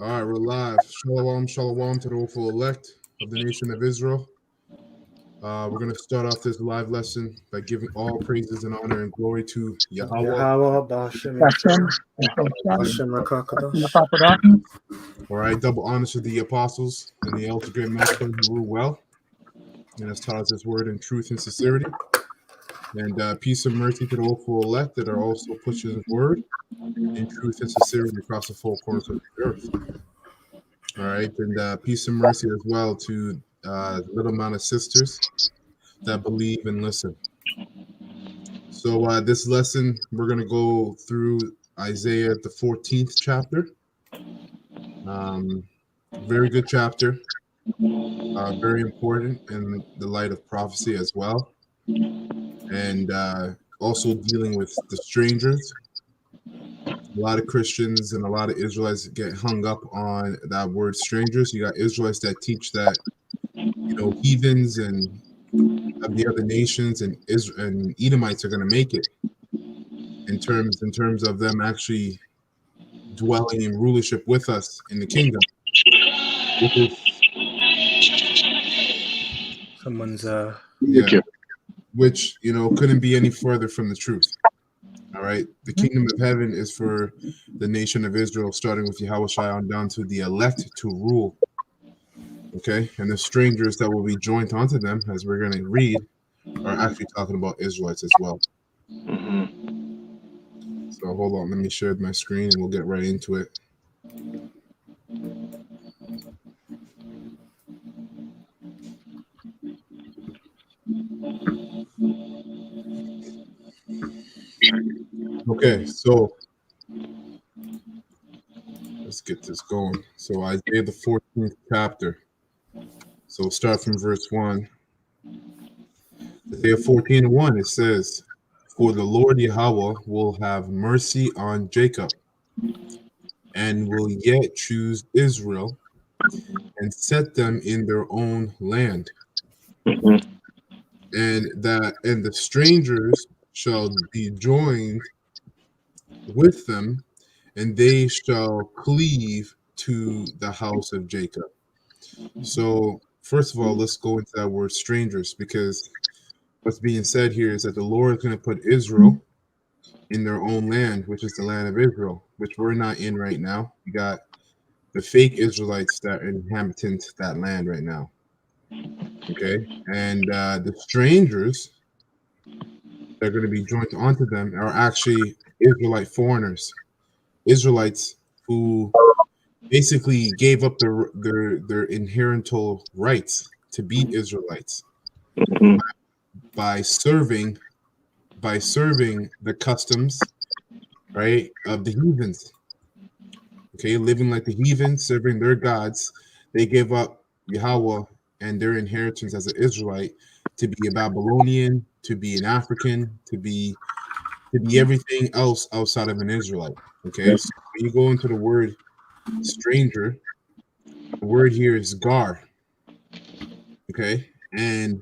All right, we're live. Shalom, shalom to the hopeful elect of the nation of Israel. We're going to start off this live lesson by giving all praises and honor and glory to Yahweh. Yahweh, Bashem, Hashem, Bashem, Rakakadosh. Rakakadosh. All right, double honors to the apostles and the elder great master who rule well and has taught us his word in truth and sincerity. And peace and mercy to the hopeful elect that are also pushing his word in truth and sincerity across the four corners of the earth. All right, and peace and mercy as well to the little amount of sisters that believe and listen. So this lesson, we're going to go through Isaiah, the 14th chapter. Very good chapter, very important in the light of prophecy as well. And also dealing with the strangers. A lot of Christians and a lot of Israelites get hung up on that word strangers. You got Israelites that teach that, heathens and of the other nations and Edomites are going to make it in terms of them actually dwelling in rulership with us in the kingdom. Someone's which couldn't be any further from the truth. All right, the kingdom of heaven is for the nation of Israel, starting with Yahweh Shai on down to the elect to rule. Okay, and the strangers that will be joined onto them, as we're going to read, are actually talking about Israelites as well. So hold on, let me share my screen and we'll get right into it. Okay, so let's get this going. So Isaiah the 14th chapter. So we'll start from verse 1. Isaiah 14:1, it says, "For the Lord Yahweh will have mercy on Jacob, and will yet choose Israel, and set them in their own land. And the strangers shall be joined with them, and they shall cleave to the house of Jacob." So first of all, let's go into that word strangers, because what's being said here is that the Lord is going to put Israel in their own land, which is the land of Israel, which we're not in right now. We got the fake Israelites that are inhabiting that land right now. Okay, and the strangers that are going to be joined onto them are actually Israelite foreigners, Israelites who basically gave up their inheritable rights to be Israelites by serving the customs, right, of the heathens. Okay, living like the heathens, serving their gods. They gave up Yahweh and their inheritance as an Israelite to be a Babylonian, to be an African, to be everything else outside of an Israelite. Okay, so when you go into the word stranger, the word here is gar. Okay, and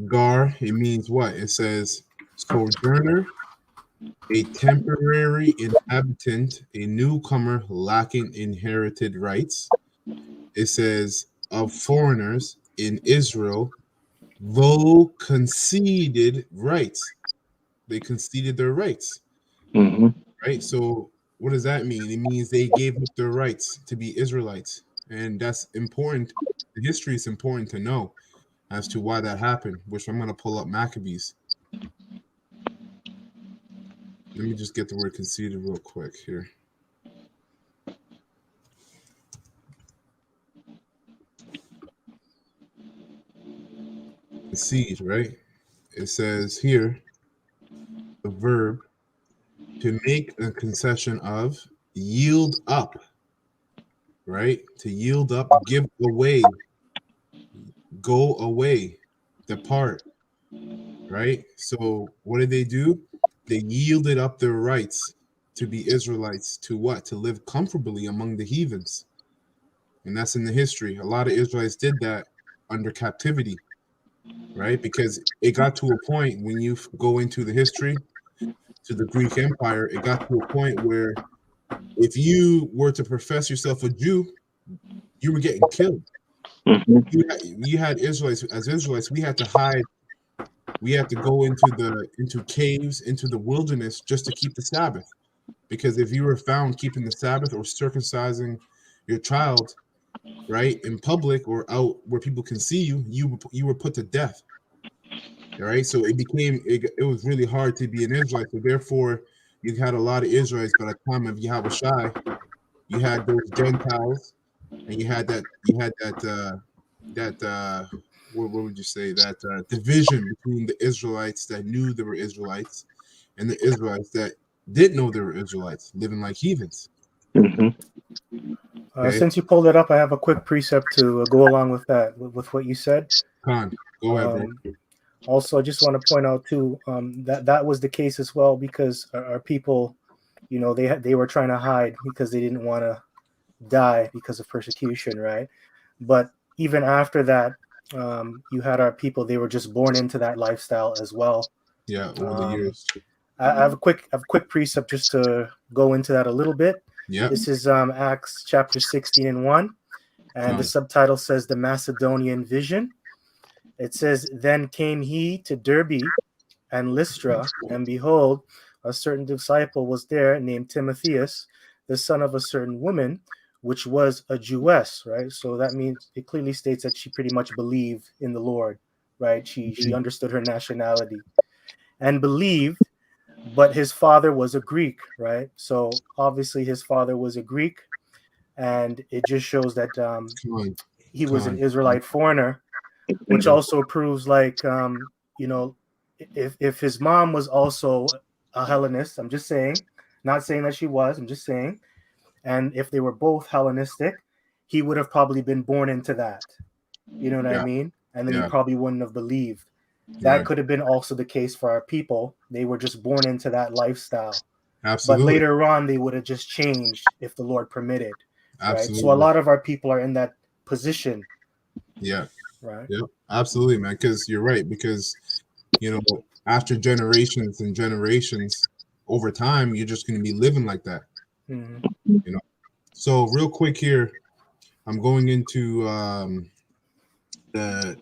gar, it means what? It says sojourner, a temporary inhabitant, a newcomer lacking inherited rights. It says of foreigners in Israel, though conceded rights. They conceded their rights. Right? So what does that mean? It means they gave up their rights to be Israelites. And that's important. The history is important to know as to why that happened, which I'm going to pull up Maccabees. Let me just get the word conceded real quick here. Concede, right? It says here, the verb to make a concession of, yield up, right? To yield up, give away, go away, depart, right? So what did they do? They yielded up their rights to be Israelites, to what? To live comfortably among the heathens. And that's in the history. A lot of Israelites did that under captivity, right? Because it got to a point when you go into the history to the Greek Empire, it got to a point where if you were to profess yourself a Jew, you were getting killed. You had Israelites, as Israelites, we had to hide. We had to go into caves, into the wilderness, just to keep the Sabbath. Because if you were found keeping the Sabbath or circumcising your child, right, in public or out where people can see you, you were put to death. All right, so it was really hard to be an Israelite. So therefore, you had a lot of Israelites by the time of Yahushua. You had those Gentiles, and you had that what would you say, that division between the Israelites that knew they were Israelites and the Israelites that didn't know they were Israelites, living like heathens. Okay. Since you pulled it up, I have a quick precept to go along with that, with what you said. Khan, go ahead, bro. Also, I just want to point out too that was the case as well, because our people, you know, they were trying to hide because they didn't want to die because of persecution, right? But even after that, you had our people; they were just born into that lifestyle as well. Yeah, over the years. I have a quick precept just to go into that a little bit. Yeah. This is Acts chapter 16:1, and the subtitle says the Macedonian vision. It says, "Then came he to Derbe and Lystra, and behold, a certain disciple was there named Timotheus, the son of a certain woman, which was a Jewess," right? So that means it clearly states that she pretty much believed in the Lord, right? She understood her nationality and believed, but his father was a Greek, right? So obviously his father was a Greek, and it just shows that he was an Israelite foreigner, which also proves, like, you know, if his mom was also a Hellenist, I'm just saying, not saying that she was, I'm just saying, and if they were both Hellenistic, he would have probably been born into that. You know what I mean? And then he probably wouldn't have believed. That could have been also the case for our people. They were just born into that lifestyle. Absolutely. But later on, they would have just changed if the Lord permitted. Absolutely. Right? So a lot of our people are in that position. Yeah. Right. Yeah. Absolutely, man. Because you're right. Because, you know, after generations and generations, over time, you're just going to be living like that. You know. So real quick here, I'm going into the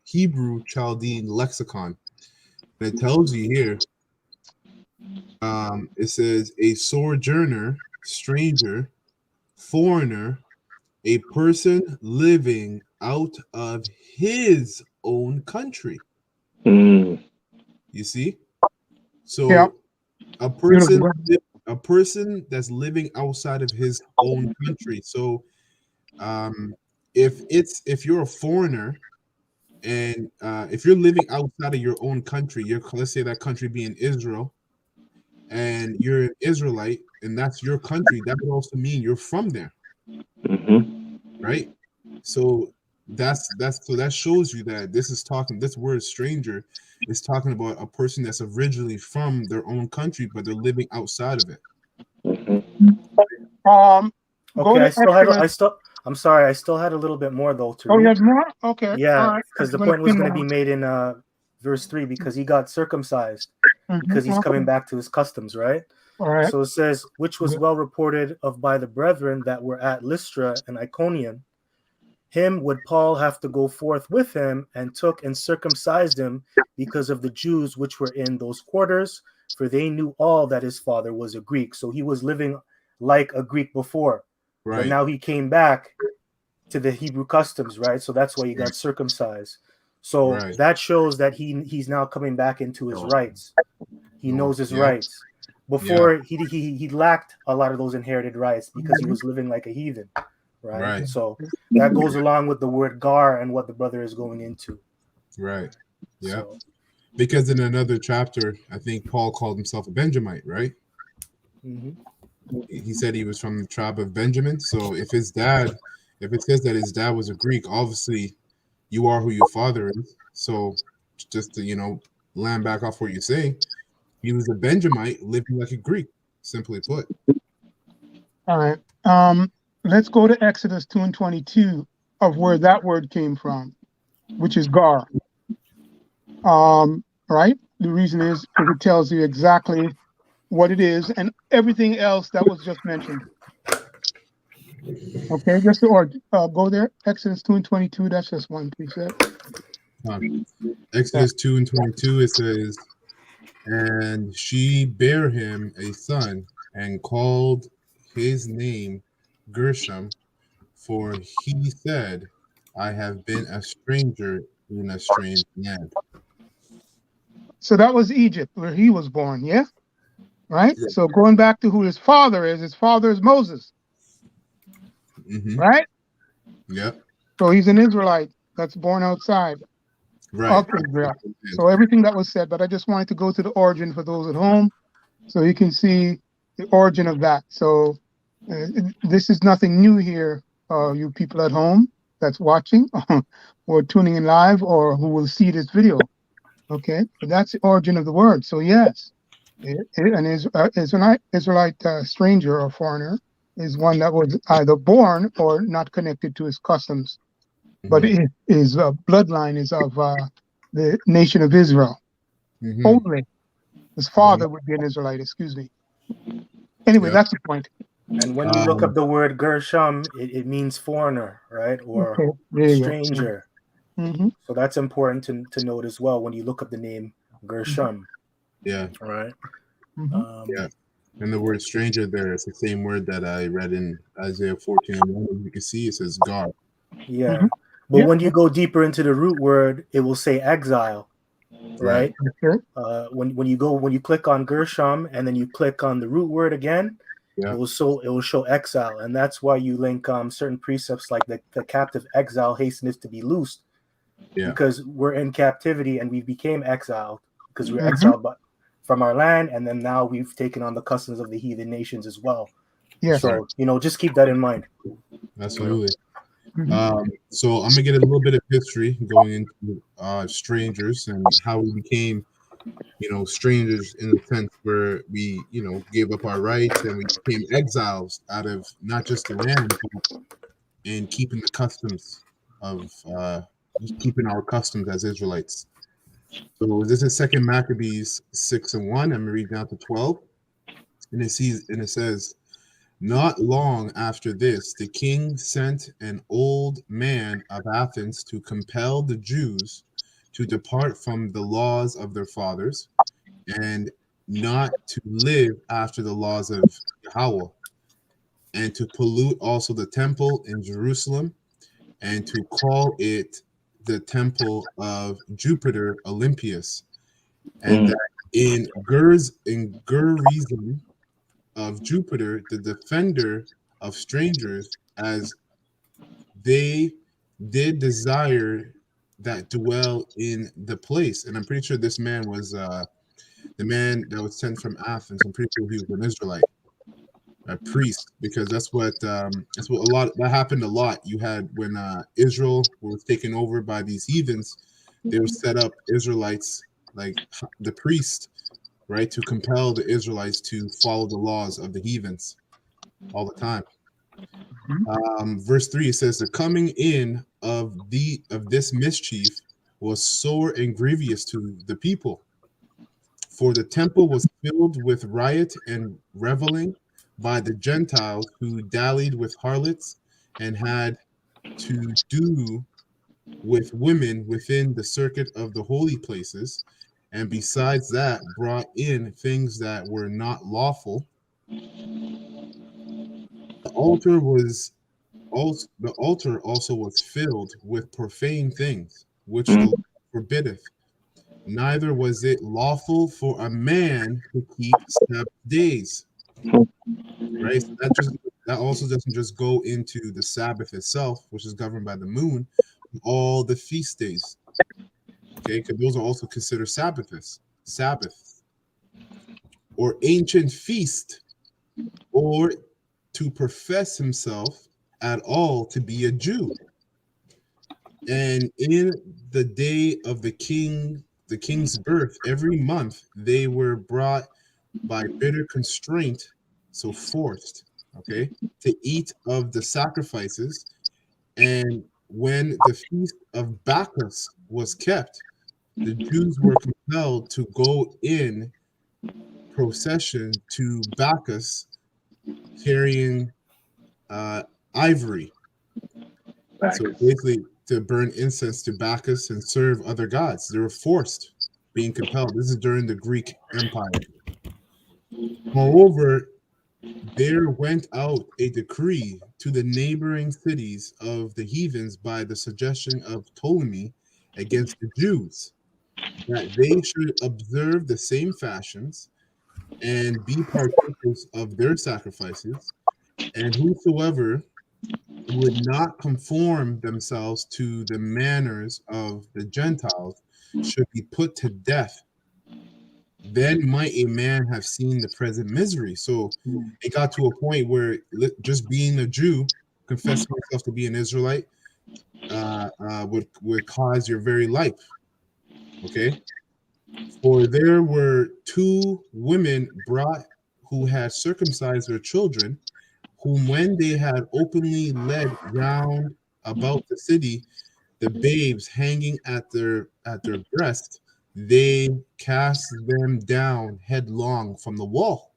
Hebrew Chaldean lexicon. And it tells you here, it says a sojourner, stranger, foreigner, a person living out of his own country. You see? So a person that's living outside of his own country. So if you're a foreigner, and if you're living outside of your own country, let's say that country being Israel, and you're an Israelite, and that's your country, that would also mean you're from there, right? So that shows you that this word stranger is talking about a person that's originally from their own country, but they're living outside of it. Okay, I'm sorry, I still had a little bit more though to read. You have more? Okay. Yeah, because the point was going to be made in verse 3, because he got circumcised because he's coming back to his customs, right? So it says, which was well reported of by the brethren that were at Lystra and Iconium. Him would Paul have to go forth with him, and took and circumcised him because of the Jews which were in those quarters, for they knew all that his father was a Greek. So he was living like a Greek before, but now he came back to the Hebrew customs, right? So that's why he got circumcised. So that shows that he's now coming back into his rights. He knows his rights. Before he lacked a lot of those inherited rights because he was living like a heathen, right? So that goes along with the word gar and what the brother is going into. Right. Yeah. So, because in another chapter, I think Paul called himself a Benjamite, right? He said he was from the tribe of Benjamin. So if it says that his dad was a Greek, obviously you are who your father is. So just to, land back off what you're saying, he was a Benjamite living like a Greek, simply put. All right. Let's go to Exodus 2:22 of where that word came from, which is gar. Right? The reason is because it tells you exactly what it is, and everything else that was just mentioned. Okay, just or go there. Exodus 2:22. That's just one precept. Exodus 2:22, it says, and she bare him a son and called his name Gershom, for he said, I have been a stranger in a strange land. So that was Egypt where he was born. Yeah, right. Yeah. So going back to who his father is Moses, Mm-hmm. right? Yep. So he's an Israelite that's born outside Right. of Israel. So everything that was said, but I just wanted to go to the origin for those at home, so you can see the origin of that. So this is nothing new here, you people at home that's watching or tuning in live or who will see this video. Okay, but that's the origin of the word. So yes, an Israelite stranger or foreigner is one that was either born or not connected to his customs, but his bloodline is of the nation of Israel. Only his father would be an Israelite. Excuse me. Anyway, that's the point. And when you look up the word Gershom, it means foreigner, right? Or stranger. Mm-hmm. So that's important to note as well when you look up the name Gershom. Yeah. Right. Mm-hmm. Yeah. And the word stranger there is the same word that I read in Isaiah 14:1. You can see it says God. Yeah. Mm-hmm. But when you go deeper into the root word, it will say exile. Right. Okay. When you click on Gershom and then you click on the root word again, it will show exile, and that's why you link certain precepts like the captive exile hasteneth to be loosed, because we're in captivity and we became exiled because we're exiled from our land, and then now we've taken on the customs of the heathen nations as well. Yes. So just keep that in mind. Absolutely. So I'm gonna get a little bit of history going into strangers and how we became, strangers in the sense where we, gave up our rights and we became exiles out of not just the land, but in keeping the customs of keeping our customs as Israelites. So this is Second Maccabees 6:1. I'm gonna read down to 12, and it says. Not long after this, the king sent an old man of Athens to compel the Jews to depart from the laws of their fathers and not to live after the laws of Yahweh, and to pollute also the temple in Jerusalem, and to call it the temple of Jupiter Olympius, and that in Gerizim of Jupiter, the defender of strangers, as they did desire that dwell in the place. And I'm pretty sure this man was the man that was sent from Athens. I'm pretty sure he was an Israelite, a priest, because that's what that happened a lot. You had when Israel was taken over by these heathens, they would set up Israelites like the priest, right, to compel the Israelites to follow the laws of the heathens all the time. Verse 3, it says, the coming in of this mischief was sore and grievous to the people, for the temple was filled with riot and reveling by the Gentiles who dallied with harlots and had to do with women within the circuit of the holy places, and besides that brought in things that were not lawful. The altar also was filled with profane things, which the Lord forbiddeth. Neither was it lawful for a man to keep Sabbath days. Right? So that also doesn't just go into the Sabbath itself, which is governed by the moon, all the feast days. Okay, because those are also considered Sabbath, or ancient feast, or to profess himself at all to be a Jew. And in the day of the king's birth, every month they were brought by bitter constraint, so forced, okay, to eat of the sacrifices. And when the feast of Bacchus was kept, the Jews were compelled to go in procession to Bacchus carrying ivory. So basically, to burn incense to Bacchus and serve other gods. They were forced, being compelled. This is during the Greek Empire. Moreover, there went out a decree to the neighboring cities of the heathens by the suggestion of Ptolemy against the Jews, that they should observe the same fashions and be partakers of their sacrifices, and whosoever would not conform themselves to the manners of the Gentiles should be put to death. Then might a man have seen the present misery. So it got to a point where just being a Jew, confessing yourself to be an Israelite, would cause your very life. Okay. For there were 2 women brought who had circumcised their children, whom when they had openly led round about the city, the babes hanging at their breast, they cast them down headlong from the wall.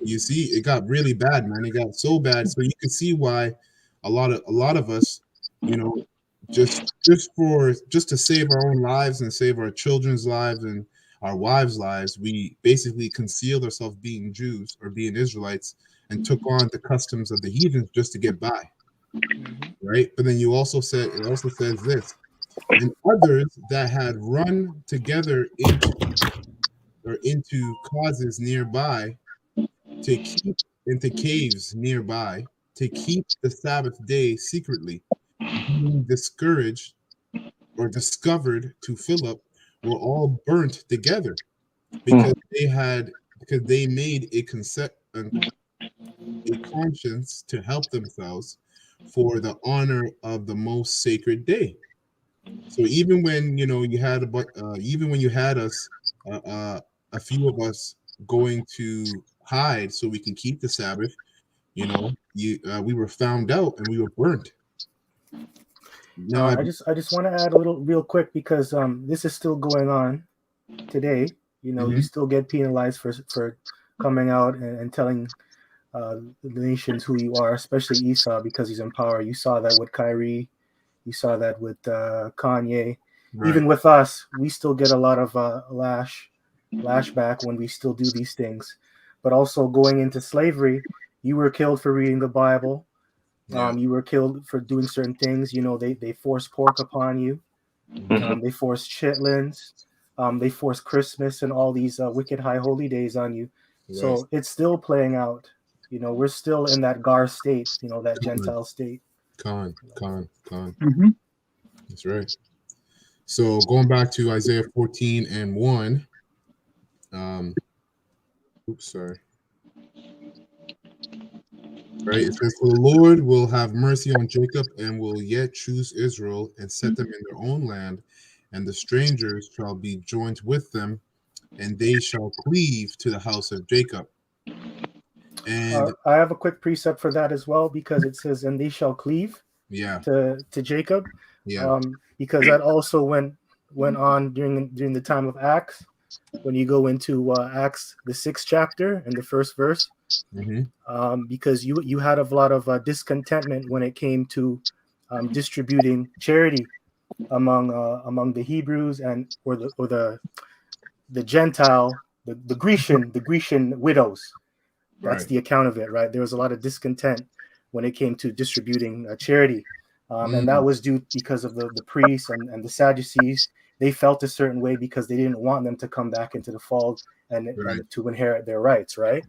You see, it got really bad, man. It got so bad. So you can see why a lot of us, you know, just to save our own lives and save our children's lives and our wives' lives, we basically concealed ourselves being Jews or being Israelites and took on the customs of the heathens just to get by. Right? But then it also says this, and others that had run together into causes nearby, to keep into caves nearby, to keep the Sabbath day secretly, being discouraged or discovered to Philip, were all burnt together because they made a conscience to help themselves for the honor of the most sacred day. So even when you had us, a few of us going to hide so we can keep the Sabbath, we were found out and we were burnt. Now, I just want to add a little real quick because this is still going on today. You still get penalized for coming out and telling the nations who you are, especially Esau, because he's in power. You saw that with Kyrie. You saw that with Kanye. Right. Even with us, we still get a lot of lashback when we still do these things. But also going into slavery, you were killed for reading the Bible. Yeah. You were killed for doing certain things. They forced pork upon you. They forced chitlins. They forced Christmas and all these wicked high holy days on you. Right. So it's still playing out. We're still in that Gar state, that Gentile state. Con. Mm-hmm. That's right. So going back to Isaiah 14:1. Sorry. Right, it says, "For the Lord will have mercy on Jacob and will yet choose Israel and set them in their own land, and the strangers shall be joined with them, and they shall cleave to the house of Jacob." And I have a quick precept for that as well, because it says, "And they shall cleave." Yeah. To Jacob. Yeah. Because that also went on during the time of Acts. When you go into Acts, the 6th chapter and the 1st verse, because you had a lot of discontentment when it came to distributing charity among the Hebrews or the Gentile, the Grecian widows. That's right. The account of it, right? There was a lot of discontent when it came to distributing charity, and that was due because of the priests and the Sadducees. They felt a certain way because they didn't want them to come back into the fold and to inherit their rights, right?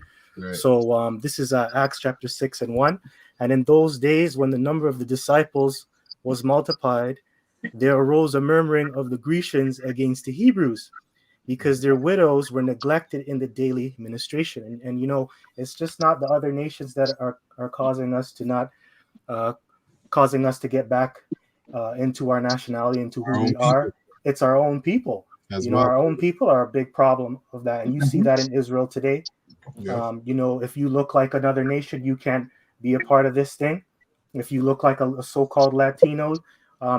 So this is Acts chapter 6:1. And in those days, when the number of the disciples was multiplied, there arose a murmuring of the Grecians against the Hebrews, because their widows were neglected in the daily ministration. And it's just not the other nations that are causing us to get back into our nationality, into who we are. It's our own people. Our own people are a big problem of that. And you see that in Israel today. Yeah. If you look like another nation, you can't be a part of this thing. If you look like a so-called Latino,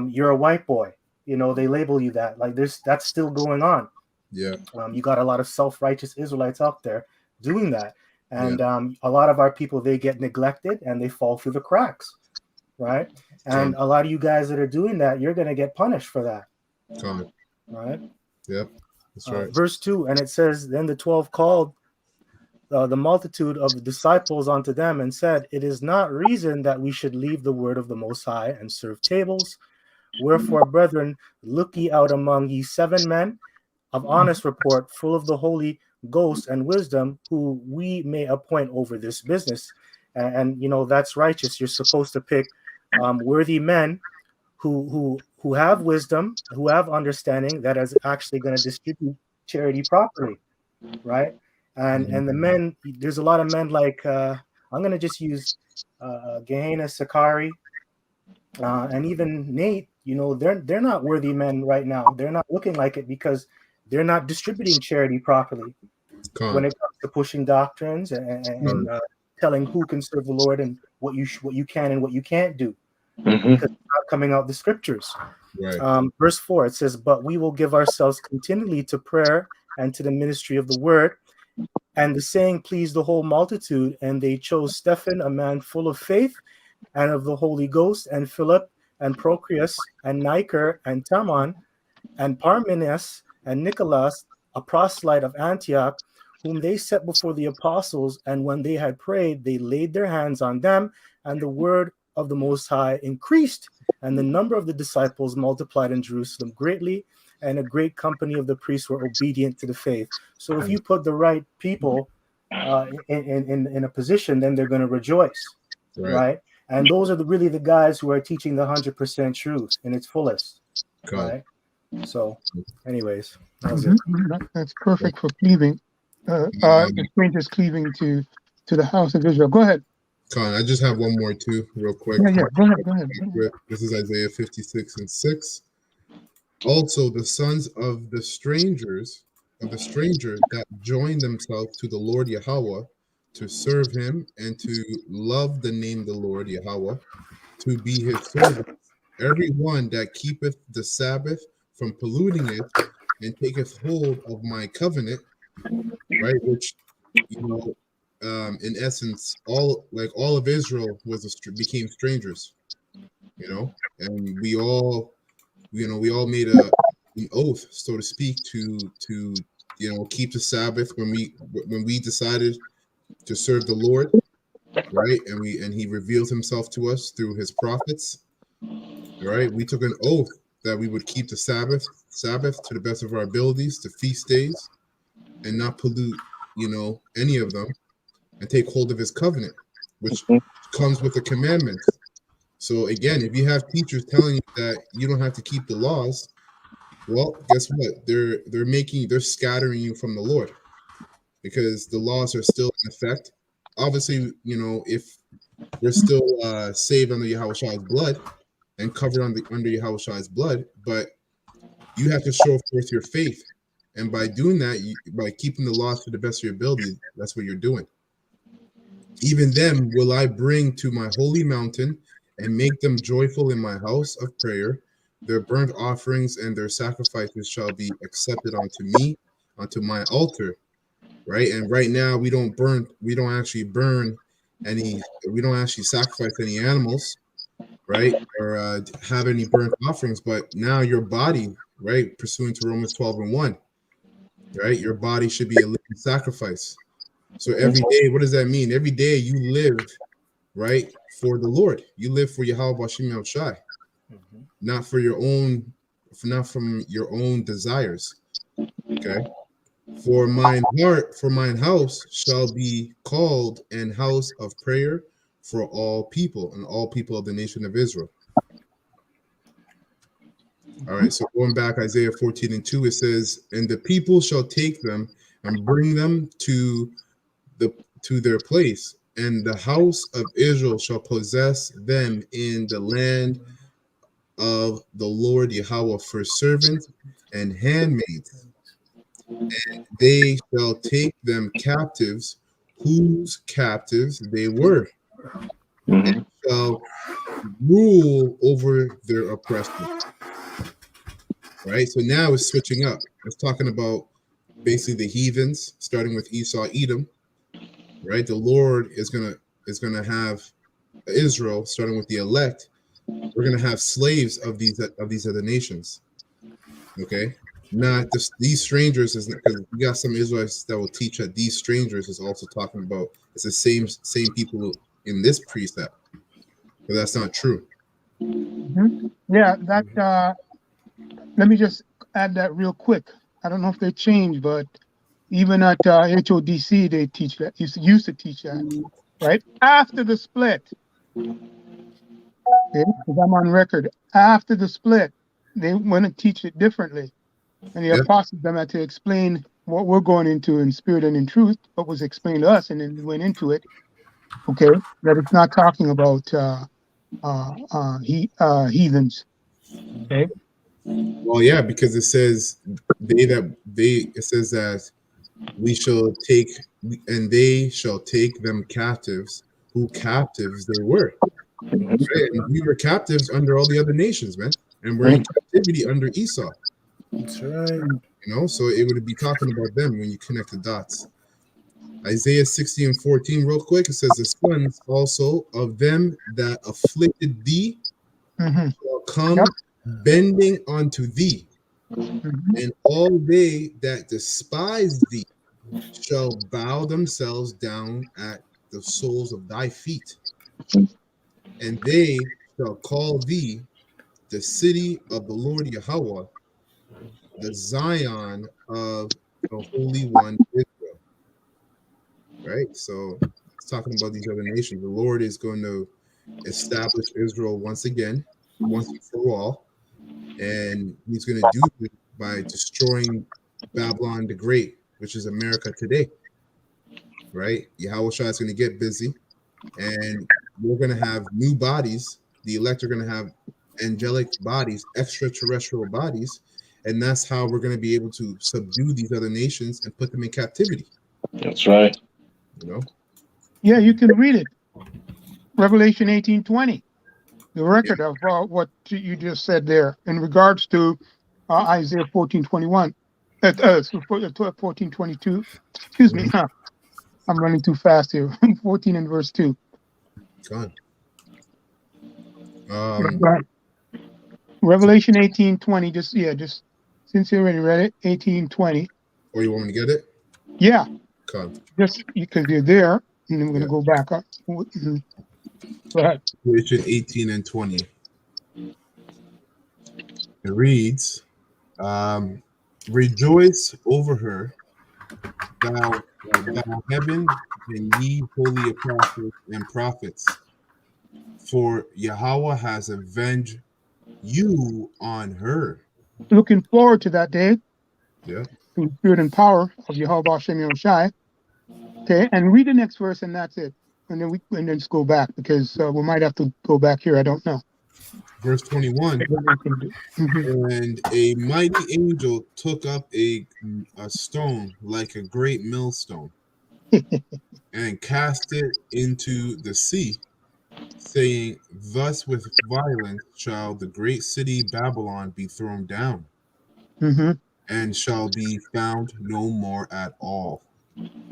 you're a white boy. They label you that. Like that's still going on. Yeah. You got a lot of self-righteous Israelites out there doing that. And a lot of our people, they get neglected and they fall through the cracks, right? And a lot of you guys that are doing that, you're going to get punished for that. Right? Yep, that's right. Verse 2, and it says, then the 12 called the multitude of the disciples unto them and said, it is not reason that we should leave the word of the Most High and serve tables. Wherefore, brethren, look ye out among ye 7 men of honest report, full of the Holy Ghost and wisdom, who we may appoint over this business. And you know, that's righteous. You're supposed to pick worthy men who have wisdom, who have understanding, that is actually going to distribute charity properly, right? And the men, there's a lot of men like I'm going to just use Gehenna Sakari and even Nate. You know, they're not worthy men right now. They're not looking like it because they're not distributing charity properly when it comes to pushing doctrines and telling who can serve the Lord and what you can and what you can't do. Because it's not coming out the scriptures. Right. Verse 4, it says, but we will give ourselves continually to prayer and to the ministry of the word. And the saying pleased the whole multitude, and they chose Stephen, a man full of faith and of the Holy Ghost, and Philip and Prochorus and Nicanor and Timon and Parmenas and Nicholas, a proselyte of Antioch, whom they set before the apostles. And when they had prayed, they laid their hands on them, and the word of the Most High increased, and the number of the disciples multiplied in Jerusalem greatly, and a great company of the priests were obedient to the faith. So if you put the right people in a position, then they're going to rejoice, right? And those are really the guys who are teaching the 100% truth in its fullest, right? So, anyways, that's perfect for cleaving. The strangers cleaving to the house of Israel. Go ahead. I just have one more too, real quick. Yeah, go ahead. This is Isaiah 56:6. Also, the sons of the stranger that join themselves to the Lord Yahweh to serve him and to love the name the Lord Yahweh, to be his servants, every one that keepeth the Sabbath from polluting it and taketh hold of my covenant, right? Which, you know, in essence, all of Israel became strangers, you know, and we all made an oath, so to speak, to keep the Sabbath when we decided to serve the Lord, right? And he revealed himself to us through his prophets, right? We took an oath that we would keep the Sabbath to the best of our abilities, the feast days, and not pollute, any of them, and take hold of his covenant, which comes with the commandments. So again, if you have teachers telling you that you don't have to keep the laws, well, guess what? They're scattering you from the Lord, because the laws are still in effect. Obviously, if we're still saved under Yahweh's blood and covered under Yahweh's blood, but you have to show forth your faith, and by doing that, by keeping the laws to the best of your ability, that's what you're doing. Even them will I bring to my holy mountain and make them joyful in my house of prayer. Their burnt offerings and their sacrifices shall be accepted unto me, unto my altar. Right. And right now we don't actually sacrifice any animals, right? Or have any burnt offerings. But now your body, right, pursuant to Romans 12:1, right, your body should be a living sacrifice. So every day, what does that mean? Every day you live, right, for the Lord. You live for Yahweh Bashim Yahushai, not from your own desires. Okay. For mine house shall be called an house of prayer for all people, and all people of the nation of Israel. All right, so going back, Isaiah 14:2, it says, and the people shall take them and bring them to their place, and the house of Israel shall possess them in the land of the Lord Yahweh for servants and handmaids. And they shall take them captives, whose captives they were, and shall rule over their oppressors. Right? So now it's switching up. It's talking about basically the heathens, starting with Esau, Edom, right? The Lord is gonna have Israel, starting with the elect. We're gonna have slaves of these other nations. Okay, not just these strangers, is because we got some Israelites that will teach that these strangers is also talking about it's the same people in this precept, but that's not true. Yeah, that. Let me just add that real quick. I don't know if they changed, but even at HODC, they teach that. Used to teach that, right? After the split, okay, because I'm on record. After the split, they want to teach it differently. And the Yep. apostles them had to explain what we're going into in spirit and in truth, what was explained to us, and then we went into it. Okay, that it's not talking about heathens. Okay. Well, yeah, because it says it says that we shall take and they shall take them captives, who captives they were. Right? And we were captives under all the other nations, man, and we're in captivity under Esau. That's right. You know, so it would be talking about them when you connect the dots. Isaiah 60:14, real quick, it says, the sons also of them that afflicted thee shall come Yep. bending unto thee, Mhm. and all they that despise thee shall bow themselves down at the soles of thy feet, and they shall call thee the city of the Lord Yahweh, the Zion of the Holy One Israel. Right? So it's talking about these other nations. The Lord is going to establish Israel once again, once and for all, and he's going to do it by destroying Babylon the Great, which is America today. Right? Yahweh Shah is going to get busy, and we're going to have new bodies. The elect are going to have angelic bodies, extraterrestrial bodies, and that's how we're going to be able to subdue these other nations and put them in captivity. That's right. You know? Yeah, you can read it. Revelation 18:20, the record of what you just said there in regards to Isaiah 14:21, 14:22. Excuse me, I'm running too fast here. 14 and verse 2. God. Right. Revelation 18:20. Just since you already read it, 18:20. Or you want me to get it? Yeah, God. just because you're there, and I'm going to Yeah. go back up. Go ahead. Revelation 18 and 20. It reads, rejoice over her, thou heaven, and ye holy apostles and prophets, for Yahweh has avenged you on her. Looking forward to that day. Yeah. In spirit and power of Yahweh Shem Yoshai. Okay, and read the next verse, and that's it. And then just go back because we might have to go back here. I don't know. Verse 21. And a mighty angel took up a stone like a great millstone and cast it into the sea, saying, thus with violence shall the great city Babylon be thrown down, and shall be found no more at all.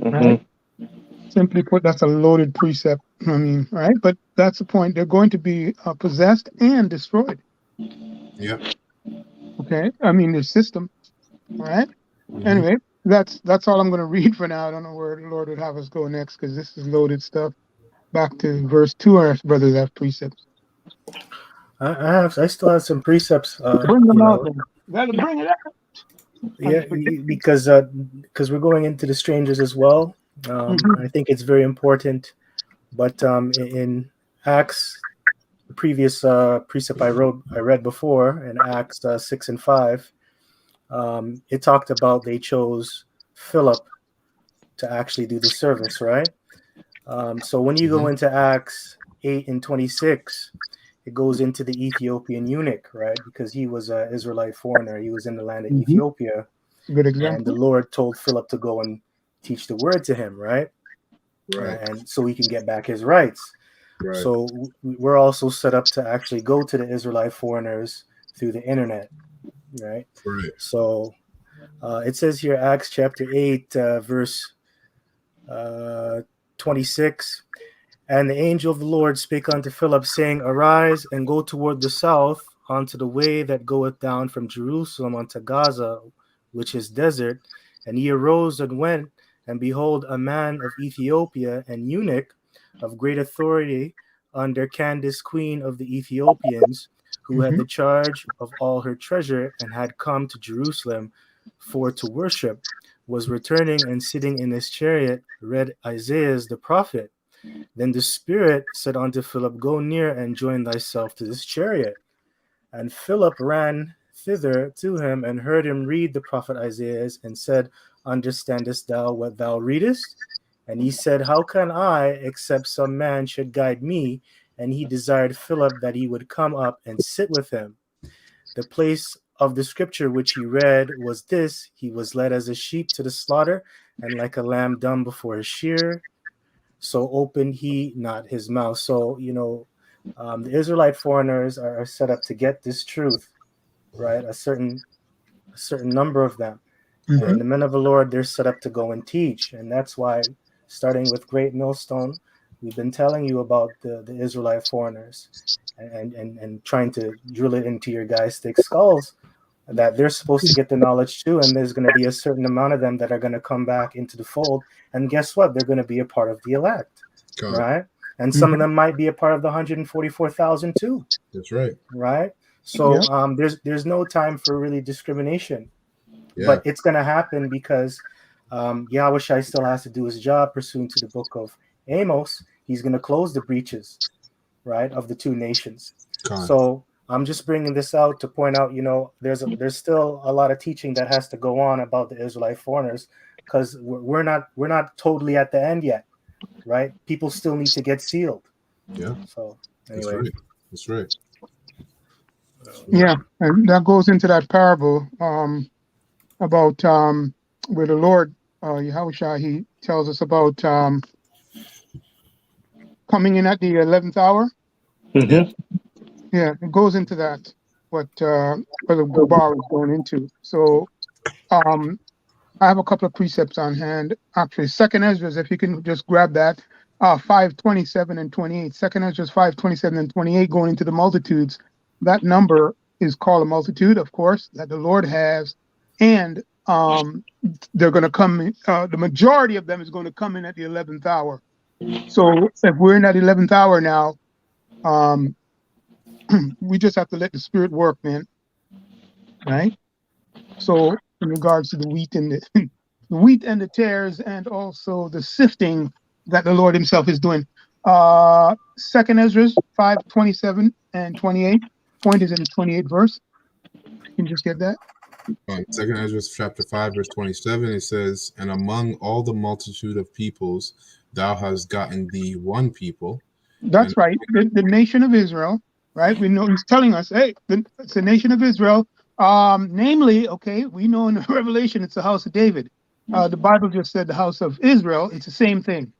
Right. Simply put, that's a loaded precept. I mean, right? But that's the point. They're going to be possessed and destroyed. Yep. Okay. I mean, the system. All right. Anyway, that's all I'm going to read for now. I don't know where the Lord would have us go next because this is loaded stuff. Back to verse 2. Our brothers have precepts. I still have some precepts. Bring them out. Gotta bring it out. Yeah, because we're going into the strangers as well. I think it's very important. But in Acts, the previous precept I read before in Acts 6 and 5, it talked about they chose Philip to actually do the service, right? So when you go into Acts 8 and 26, it goes into the Ethiopian eunuch, right? Because he was an Israelite foreigner. He was in the land of Ethiopia. Good example. And the Lord told Philip to go and teach the word to him, right? Right. And so he can get back his rights. Right. So we're also set up to actually go to the Israelite foreigners through the internet, right? Right. So It says here, Acts chapter 8, verse 26. And the angel of the Lord spake unto Philip, saying, Arise and go toward the south unto the way that goeth down from Jerusalem unto Gaza, which is desert. And he arose and went, and behold, a man of Ethiopia, an eunuch of great authority under Candace, queen of the Ethiopians, who had the charge of all her treasure, and had come to Jerusalem for to worship, was returning and sitting in his chariot, read Isaiah the prophet. Then the Spirit said unto Philip, Go near and join thyself to this chariot. And Philip ran thither to him and heard him read the prophet Isaiah, and said, Understandest thou what thou readest? And he said, How can I, except some man should guide me? And he desired Philip that he would come up and sit with him. The place of the scripture which he read was this: He was led as a sheep to the slaughter, and like a lamb dumb before his shearer, so opened he not his mouth. So, the Israelite foreigners are set up to get this truth, right? A certain number of them. And the men of the Lord, they're set up to go and teach. And that's why, starting with Great Millstone, we've been telling you about the Israelite foreigners and trying to drill it into your guys' thick skulls, that they're supposed to get the knowledge too. And there's going to be a certain amount of them that are going to come back into the fold. And guess what? They're going to be a part of the elect, right? And some of them might be a part of the 144,000 too. That's right. Right. So there's no time for really discrimination, but it's going to happen because Yahushua still has to do his job pursuant to the book of Amos. He's going to close the breaches, right, of the two nations. So I'm just bringing this out to point out, there's still a lot of teaching that has to go on about the Israelite foreigners, because we're not totally at the end yet, right? People still need to get sealed. Yeah. So anyway, that's right. Yeah, and that goes into that parable about where the Lord Yahushua, he tells us about coming in at the 11th hour. Yeah, it goes into that, what Brother Gobar is going into. So I have a couple of precepts on hand. Actually, Second Ezra, if you can just grab that, 5:27 and 28. Second Ezra 5:27 and 28, going into the multitudes. That number is called a multitude, of course, that the Lord has, and they're going to come. The majority of them is going to come in at the 11th hour. So if we're in that 11th hour now, we just have to let the Spirit work, man. Right? So in regards to the wheat and the wheat and the tares, and also the sifting that the Lord himself is doing. Second Ezra 5:27 and 28. Point is in the 28th verse. You can just get that. Second Ezra chapter 5 verse 27, it says, And among all the multitude of peoples, thou hast gotten thee one people. That's right. The nation of Israel, right? We know he's telling us, hey, it's the nation of Israel. Namely, okay, we know in the Revelation it's the house of David. The Bible just said the house of Israel. It's the same thing.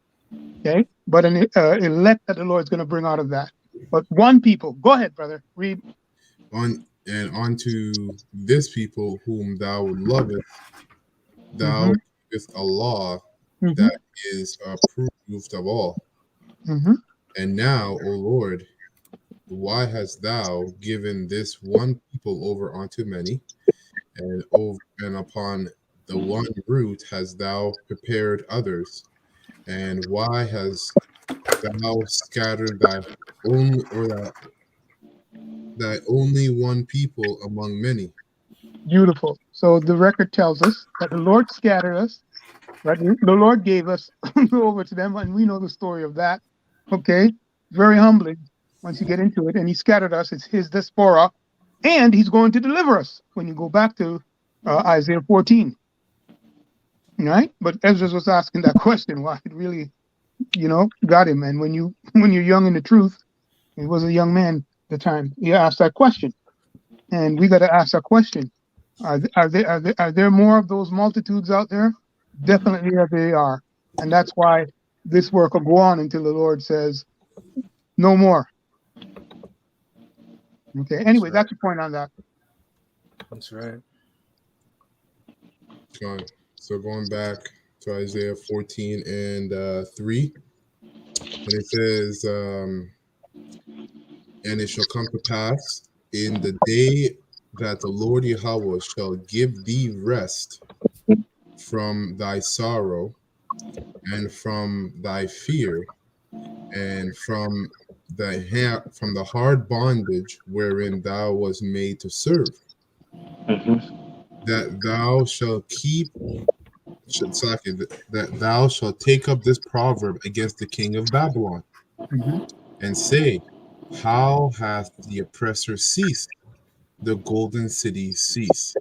Okay, but an elect that the Lord's going to bring out of that. But one people. Go ahead, brother. Read. Unto this people whom thou lovest, thou givest a law that is approved of all. And now, O Lord, why hast thou given this one people over unto many, and upon the one root hast thou prepared others? And why hast thou scattered thy only one people among many? Beautiful. So the record tells us that the Lord scattered us, right? The Lord gave us over to them, and we know the story of that. Okay, very humbling once you get into it. And he scattered us. It's his diaspora, and he's going to deliver us when you go back to Isaiah 14. Right? But Ezra was asking that question, why it really, got him. And when you're young in the truth, he was a young man at the time, he asked that question. And we got to ask that question. Are there more of those multitudes out there? Definitely they are. And that's why this work will go on until the Lord says, no more. Okay. Anyway, that's the point on that. That's right. Fine. So going back to Isaiah 14 and 3, and it says, and it shall come to pass in the day that the Lord Yahweh shall give thee rest from thy sorrow and from thy fear and from the hard bondage wherein thou was made to serve, that thou shalt keep that thou shalt take up this proverb against the king of Babylon, and say, how hath the oppressor ceased, the golden city cease?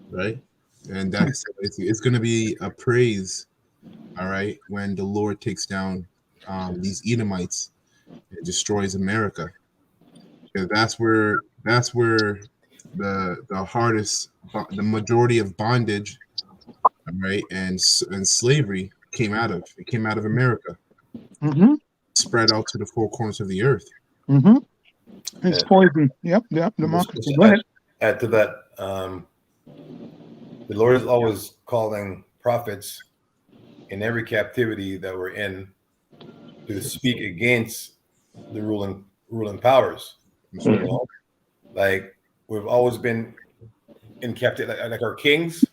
Right? And that's it's going to be a praise, all right, when the Lord takes down these Edomites and destroys America. And that's where the hardest, the majority of bondage, right, and slavery came out of. It came out of America, spread out to the four corners of the earth. It's poison. Yep. Democracy. Go ahead. Add to that, the Lord is always calling prophets in every captivity that we're in to speak against the ruling powers. You know? Like we've always been in captivity, like our kings,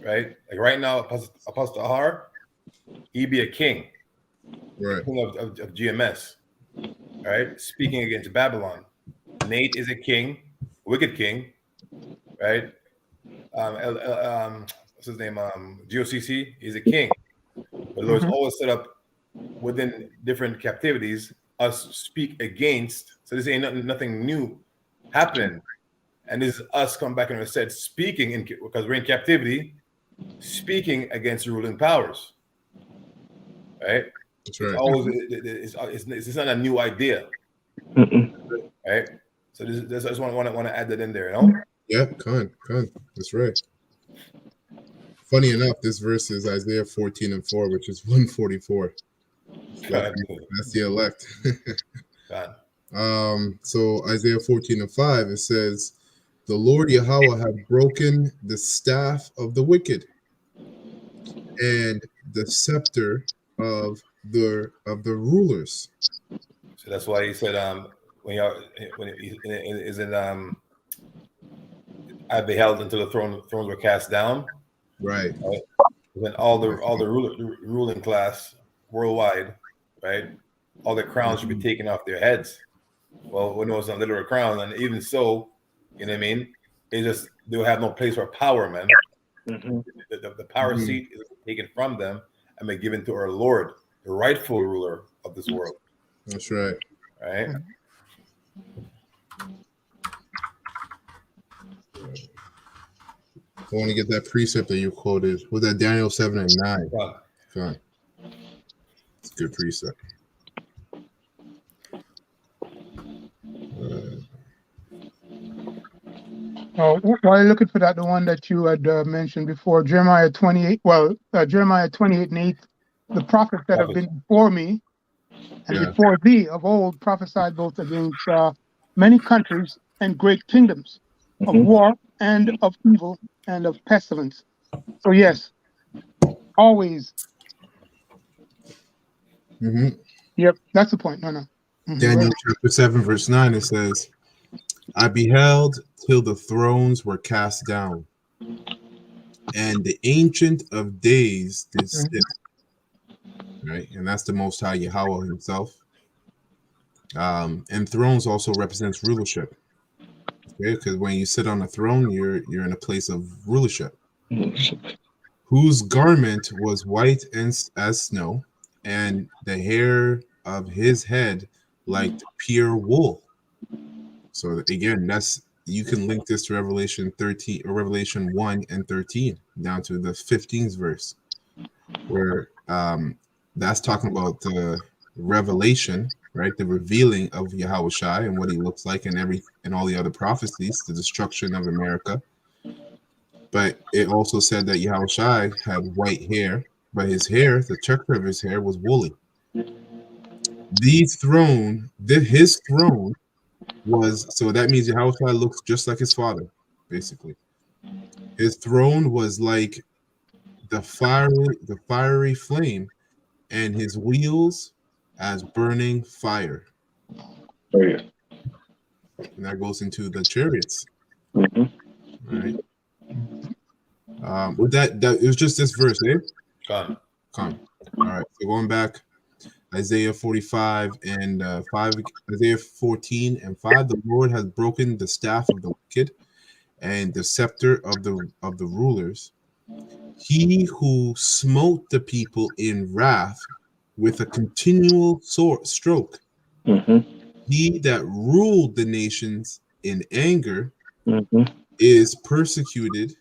right? Like right now, Apostle Ahar, he be a king, right? King of GMS, right? Speaking against Babylon. Nate is a king, wicked king, right? What's his name? GOCC is a king. But the Lord's always set up within different captivities us speak against. So this ain't nothing new happening. And this is us come back and said speaking because we're in captivity, speaking against ruling powers. Right? That's right. It's not a new idea. Right? So I just want to add that in there, you know? Yeah, con. That's right. Funny enough, this verse is Isaiah 14 and 4, which is 144. That's the elect. So Isaiah 14 and 5, it says, the Lord Yahweh hath broken the staff of the wicked and the scepter of the rulers. So that's why he said, when he is in I beheld until the thrones were cast down. Right. When all the ruling class worldwide, right, all the crowns should be taken off their heads. Well, we know it's not literal crown, and even so, you know what I mean? They'll have no place for power, man. The power seat is taken from them and be given to our Lord, the rightful ruler of this world. That's right. Right. I want to get that precept that you quoted. Was that Daniel 7 and 9? Fine. It's a good precept. While you're looking for that, the one that you had mentioned before, Jeremiah 28. Well, Jeremiah 28 and 8. The prophets that have been before me and before thee of old prophesied both against many countries and great kingdoms of war and of evil and of pestilence. So yes, always. Yep, that's the point. No. Daniel chapter 7 verse 9, it says, I beheld till the thrones were cast down, and the Ancient of Days did sit. Right, and that's the Most High Yahweh himself. And thrones also represents rulership. Okay, because when you sit on a throne, you're in a place of rulership. Whose garment was white as snow, and the hair of his head like pure wool. So again, you can link this to Revelation 13 or Revelation 1 and 13 down to the 15th verse, where that's talking about the revelation, right? The revealing of Yahweh Shai and what he looks like, and all the other prophecies, the destruction of America. But it also said that Yahweh Shai had white hair, but his hair, the texture of his hair, was woolly. His throne was, so that means Yahweh Shai looks just like his father, basically. His throne was like the fiery flame, and his wheels as burning fire. Oh, yeah. And that goes into the chariots. Mhm. All right. With that it was just this verse, eh? Come. All right. So going back, Isaiah 45 and 5, Isaiah 14 and 5. The Lord has broken the staff of the wicked and the scepter of the rulers. He who smote the people in wrath with a continual stroke. Mhm. He that ruled the nations in anger Mhm. is persecuted,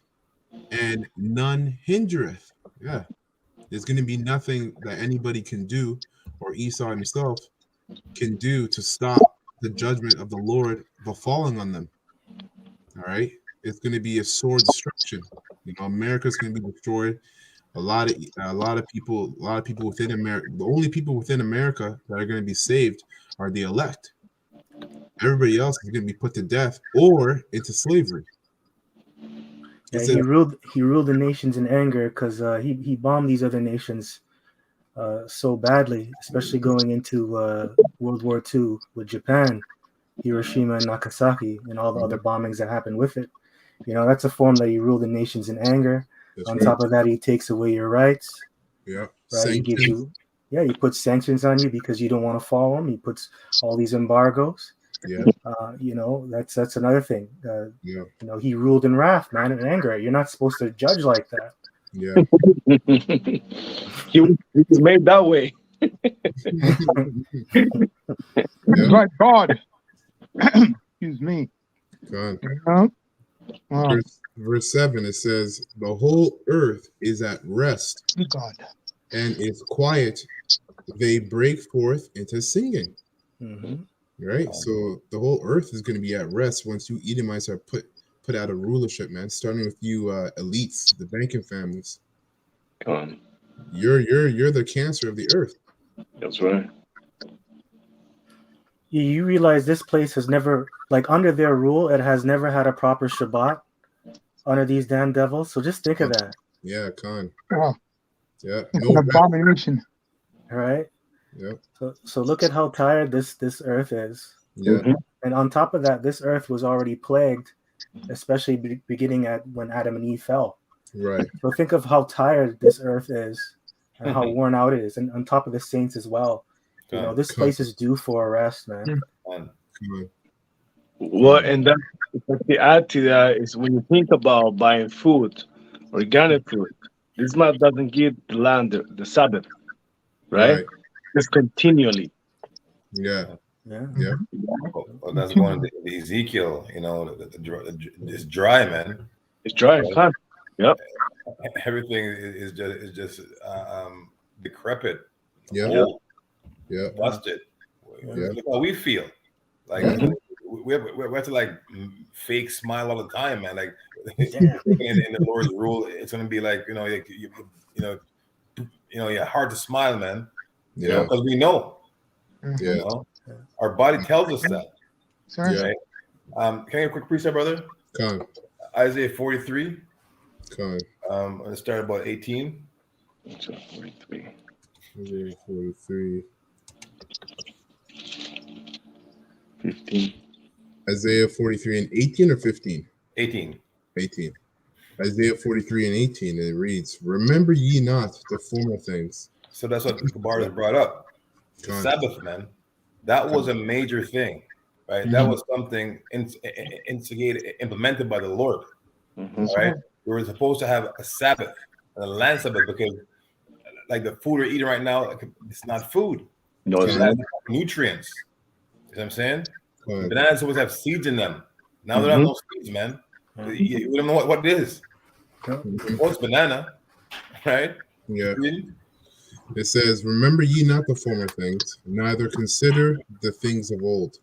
and none hindereth. Yeah. There's going to be nothing that anybody can do, or Esau himself can do, to stop the judgment of the Lord befalling on them. All right. It's going to be a sword destruction. America's going to be destroyed. A lot of people within America. The only people within America that are going to be saved are the elect. Everybody else is going to be put to death or into slavery. Yeah, he ruled the nations in anger because he bombed these other nations so badly, especially going into World War II with Japan, Hiroshima and Nagasaki, and all the other bombings that happened with it. That's a form that he ruled the nations in anger. On top of that, he takes away your rights. Yeah. Right. He gives you, he puts sanctions on you because you don't want to follow him. He puts all these embargoes. Yeah. That's another thing. He ruled in wrath, man, in anger. You're not supposed to judge like that. Yeah. He was made that way. That's right, God. Excuse me. God. Wow. Verse 7, it says, the whole earth is at rest God. and is quiet. They break forth into singing. Mm-hmm. Right? So the whole earth is going to be at rest once you Edomites are put out of rulership, man. Starting with you elites, the banking families. Come on. You're the cancer of the earth. That's right. You realize this place has never, under their rule, it has never had a proper Shabbat under these damn devils. So just think of that. Yeah, Khan. Wow. Yeah. It's an abomination. All right. Yeah. So look at how tired this earth is. Yeah. Mhm. And on top of that, this earth was already plagued, especially beginning at when Adam and Eve fell. Right. So think of how tired this earth is and how worn out it is. And on top of the saints as well. This place is due for a rest, man. Well, and that to add to that is when you think about buying food, organic food, this man doesn't give the land the Sabbath, right? Just continually. Yeah. Yeah. Yeah. Well, that's going to Ezekiel. It's dry, man. It's dry. Right? Yep. Everything is just decrepit. Yeah. Yeah. Busted. Yeah. Look how we feel. Like we have to fake smile all the time, man. Like in the Lord's rule, it's gonna be like you're hard to smile, man. Yeah. Because we know. Yeah. Our body tells us that. Sorry. Yeah. Right? Can I get a quick precept, brother? Khan. Isaiah 43. Khan. Let's start about 18. 43. Isaiah 43. 15. Isaiah 43 and 18 or 15? 18. 18. Isaiah 43 and 18, and it reads, remember ye not the former things. So that's what Kabar has brought up. The Sabbath, man. That was a major thing, right? That was something instigated, implemented by the Lord, right? We were supposed to have a Sabbath, a land Sabbath, because like the food we're eating right now, it's not food. No, it's not nutrients. You know what I'm saying? Bananas supposed to have seeds in them. Now there are no seeds, man. We don't know what it is. What's banana, right? Yeah. It says, remember ye not the former things, neither consider the things of old.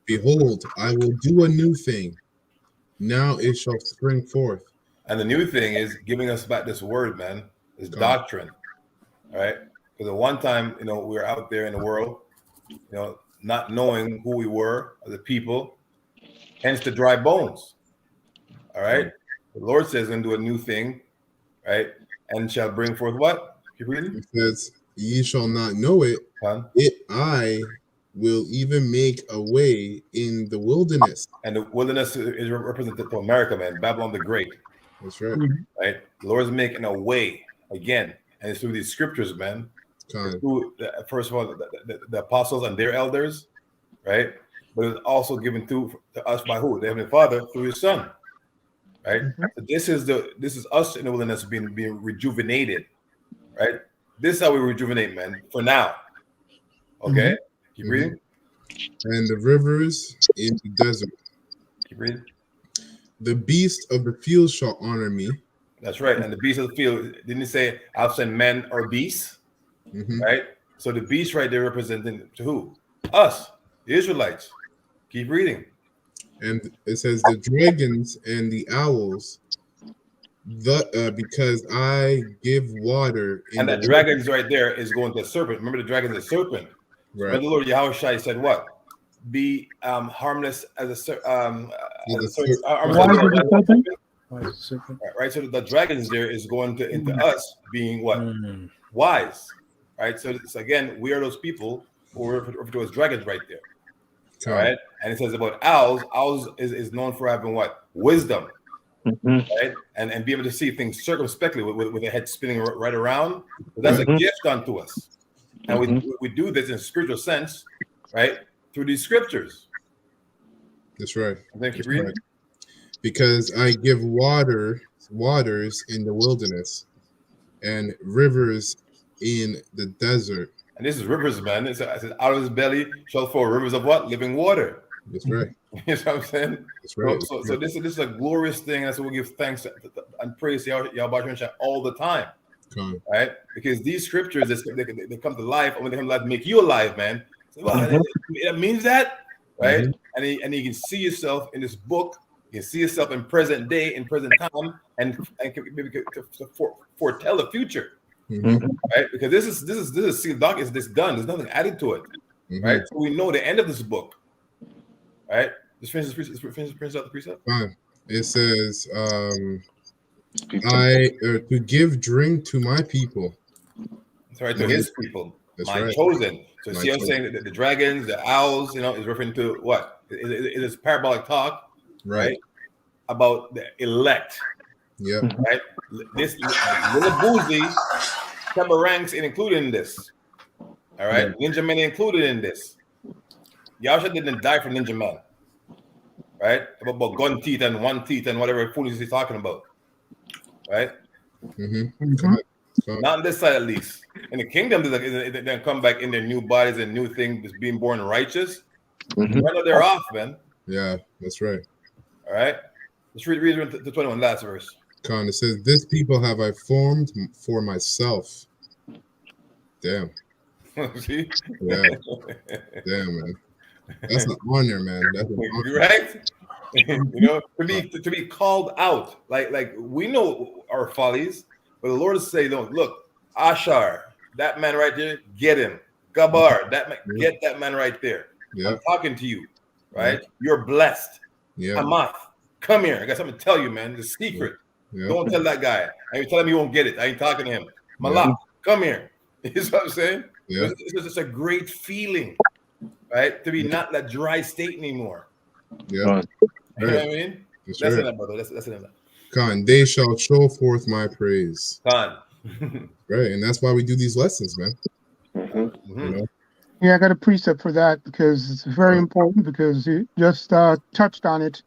Behold, I will do a new thing. Now it shall spring forth. And the new thing is giving us back this word, man, this doctrine, all right? Because at one time, we were out there in the world, not knowing who we were as a people, hence the dry bones, all right? The Lord says, "And do a new thing, right? And shall bring forth what? Keep reading. It says, "Ye shall not know it. Son. I will even make a way in the wilderness." And the wilderness is represented to America, man. Babylon the Great, That's right. right? The Lord is making a way again, and it's through these scriptures, man. Con. Through first of all, the apostles and their elders, right? But it's also given to us by who? The Heavenly Father through His Son, right? So this is us in the wilderness being rejuvenated, right? This is how we rejuvenate, man. For now, okay. Keep reading. And the rivers in the desert. Keep reading. The beast of the field shall honor me. That's right. And the beasts of the field, didn't he say, "I'll send men or beasts"? Right? So the beast right there representing to who? Us, the Israelites. Keep reading. And it says the dragons and the owls, because I give water. And the dragons right there is going to the serpent. Remember, the dragon is a serpent. Right. But the Lord Yahushua said what? Be harmless as a serpent. Right. So the dragons there is going to into us being what? Wise. Right. So it's, again, we are those people who are referred to as dragons right there. All right. And it says about owls. Owls is known for having what? Wisdom. Right. And be able to see things circumspectly with the head spinning right around. But that's a gift unto us. And we do this in a spiritual sense, right? Through these scriptures. That's right. Thank you, reading. Right. Because I give waters in the wilderness and rivers in the desert. And this is rivers, man. It says, out of his belly shall flow rivers of what? Living water. That's right. You know what I'm saying? That's right. So this is a glorious thing. That's what we give thanks and praise to Yahweh all the time. Right? Because these scriptures, they come to life, and when they come to life, make you alive, man. So, it means that, right? And you can see yourself in this book. You can see yourself in present day, in present time, and maybe foretell the future, right? Because this is sealed document. This done. There's nothing added to it, right? So we know the end of this book, right? Just finish out the precept. It says, to give drink to my people. That's right, to His people, my chosen. So see, I'm saying that the dragons, the owls, is referring to what? It is parabolic talk, right? About the elect. Yeah. Right. This little boozy, Kemba Ranks included in this. All right, Ninja Man included in this. Yahusha didn't die for Ninja Man, right? About gun teeth and one teeth and whatever foolishness he's talking about. Right? Not on this side, at least. In the kingdom, they come back in their new bodies and new things, being born righteous. They're off, man. Yeah, that's right. All right. Let's read the 21 last verse. It says, "This people have I formed for myself." Damn. See? Yeah. Damn, man. That's an honor, man. That's an honor. Right? to be called out, like we know our follies, but the Lord is saying, "No, look, Ashar, that man right there, get him. Gabar, that man, get that man right there. I'm talking to you, right? You're blessed. Hamath, come here. I got something to tell you, man. It's a secret. Don't tell that guy. I ain't telling him you won't get it. I ain't talking to him. Malak, come here." You know what I'm saying? It's just a great feeling, right? To be not that dry state anymore. Yeah. You know what I mean? That's it, brother. That's it. They shall show forth my praise. Right, and that's why we do these lessons, man. You know? Yeah, I got a precept for that because it's very important, because you just touched on it.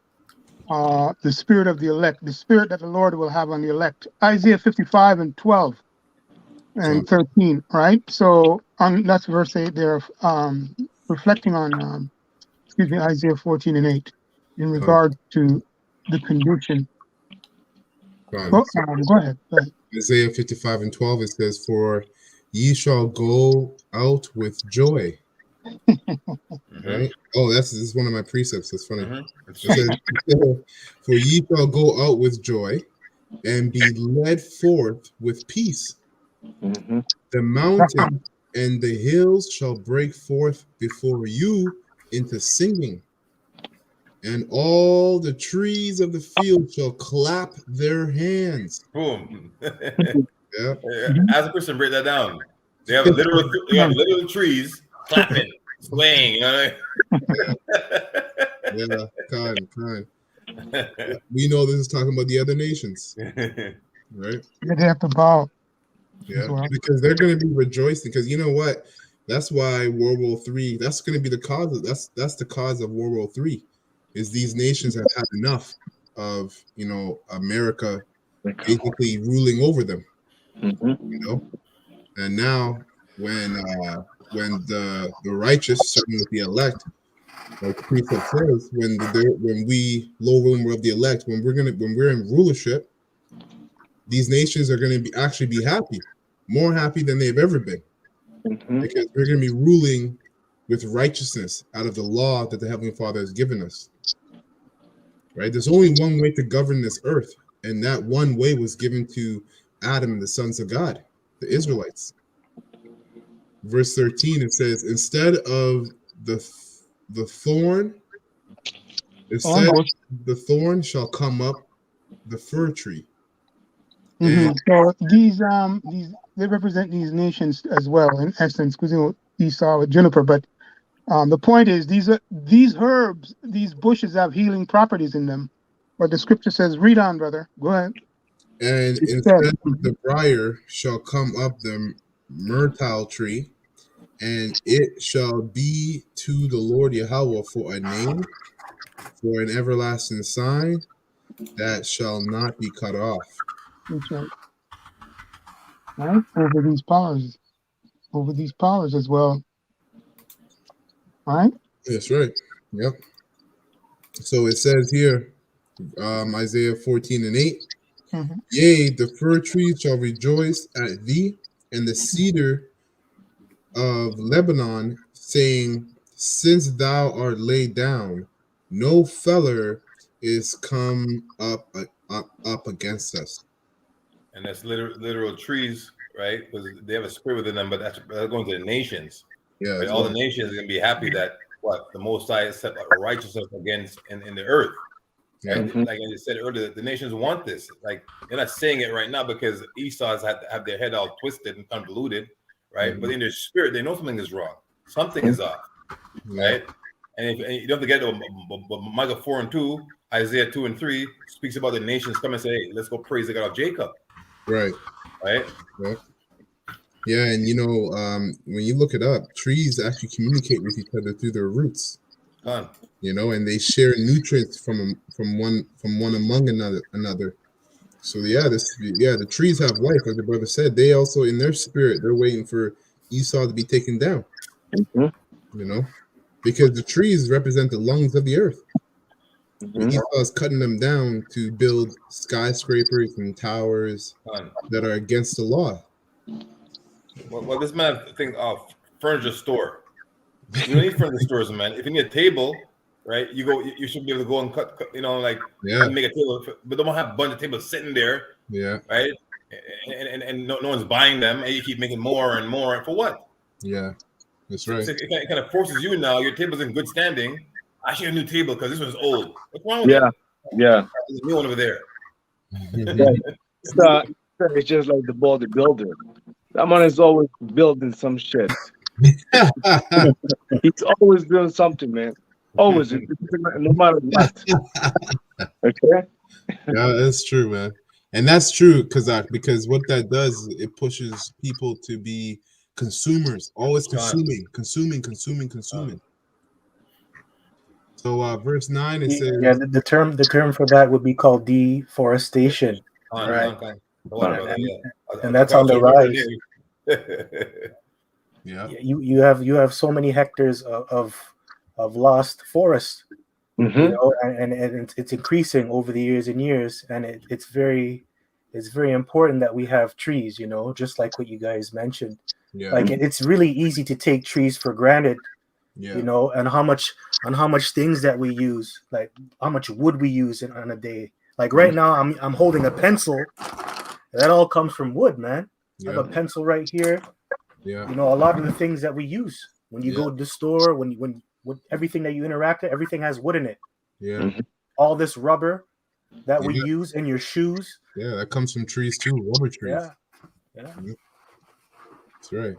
The spirit of the elect, the spirit that the Lord will have on the elect. Isaiah 55 and 12 and 13, right? So that's verse 8 there, reflecting on, Isaiah 14 and 8 in regard to the condition. Go ahead. Isaiah 55 and 12, it says, "For ye shall go out with joy." Right? Oh, this is one of my precepts. That's funny. It says, "For ye shall go out with joy and be led forth with peace. The mountain and the hills shall break forth before you into singing, and all the trees of the field shall clap their hands. Boom. Yeah. As a Christian, break that down. They have literal trees clapping, swaying. You know what I mean? Yeah, kind. We know this is talking about the other nations, right? Yeah, they have to bow. Yeah, as well. because they're going to be rejoicing. Because you know what? That's why World War III. That's going to be the cause of that's the cause of World War III. Is these nations have had enough of America basically ruling over them. And now when the righteous, certainly with the elect, like precept says, when we low ruler of the elect, when we're in rulership, these nations are going to actually be happy, more happy than they've ever been, because we're going to be ruling with righteousness out of the law that the Heavenly Father has given us. Right? There's only one way to govern this earth, and that one way was given to Adam and the sons of God, the Israelites. Verse 13, it says, instead of the thorn, the thorn shall come up the fir tree. So these they represent these nations as well, in essence, because Esau with juniper. But the point is, these herbs, these bushes have healing properties in them. But the scripture says, read on, brother. Go ahead. And instead of the briar shall come up the myrtle tree, and it shall be to the Lord Yahweh for a name, for an everlasting sign that shall not be cut off. That's right. Right? Over these powers as well. Right? That's right. Yep. So it says here, Isaiah 14:8, yea, the fir tree shall rejoice at thee, and the cedar of Lebanon, saying, since thou art laid down, no feller is come up against us. And that's literal trees, right? Because they have a spirit within them, but that's going to the nations. Yeah, right? All the nations are going to be happy that the Most High has set a righteousness against in the earth. Right? Like I said earlier, the nations want this. Like they're not saying it right now because Esau's have their head all twisted and convoluted, right? But in their spirit, they know something is wrong. Something is off, right? And you don't forget, Micah 4:2, Isaiah 2:3 speaks about the nations come and say, hey, let's go praise the God of Jacob. Right. Yeah, and when you look it up, trees actually communicate with each other through their roots. And they share nutrients from one among another. So the trees have life, like the brother said. They also, in their spirit, they're waiting for Esau to be taken down. Because the trees represent the lungs of the earth. Esau is cutting them down to build skyscrapers and towers that are against the law. Well, this man thinks of furniture store. You don't need furniture stores, man. If you need a table, right? You should be able to go and cut and make a table, but don't have a bunch of tables sitting there, right? And no one's buying them, and you keep making more and more for what? Yeah, that's right. So it kind of forces you now. Your table's in good standing. I should get a new table because this one's old. What's wrong with it? Yeah. There's a new one over there. It's just like the bodybuilder. That man is always building some shit. He's always doing something, man. Always, no matter what. Okay. Yeah, that's true, man, and that's true because what that does is it pushes people to be consumers, always consuming. So, verse 9 it says, yeah, the term for that would be called deforestation, right? And that's on the rise. Yeah, you have so many hectares of lost forest, and it's increasing over the years and years, and it's very important that we have trees, just like what you guys mentioned. Like it's really easy to take trees for granted, and how much things that we use, like how much wood we use on a day. Like right now, I'm holding a pencil. That all comes from wood, man. I have a pencil right here. Yeah. A lot of the things that we use when you go to the store, when everything that you interact with, everything has wood in it. Yeah. Mhm. All this rubber that we Yeah. use in your shoes. Yeah, that comes from trees too, rubber trees. Yeah. Yeah. That's right.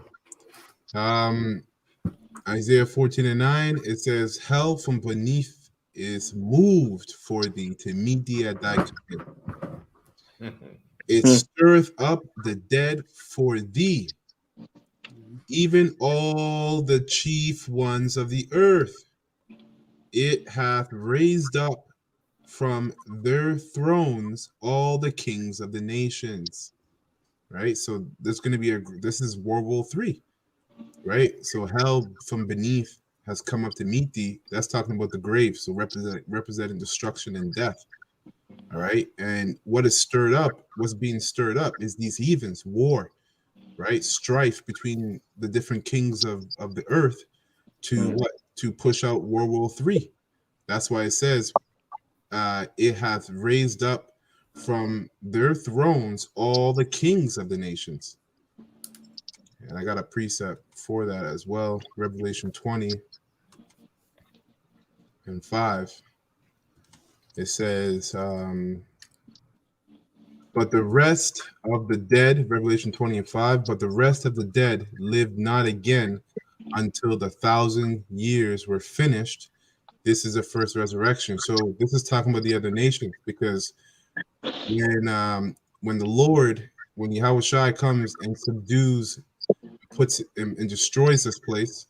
Isaiah 14:9, it says, hell from beneath is moved for thee to meet thee at thy coming. It stirreth up the dead for thee, even all the chief ones of the earth. It hath raised up from their thrones all the kings of the nations. Right? So there's going to be this is World War III. Right? So hell from beneath has come up to meet thee. That's talking about the grave. So representing destruction and death. All right. And what is stirred up, what's being stirred up is these heathens, war, right? Strife between the different kings of the earth to what? To push out World War III. That's why it says it hath raised up from their thrones all the kings of the nations. And I got a precept for that as well. Revelation 20:5. It says, but the rest of the dead, Revelation 20:5, but the rest of the dead lived not again until the 1,000 years were finished. This is the first resurrection. So this is talking about the other nations, because when the Lord, when Yahweh Shai comes and subdues, puts and destroys this place,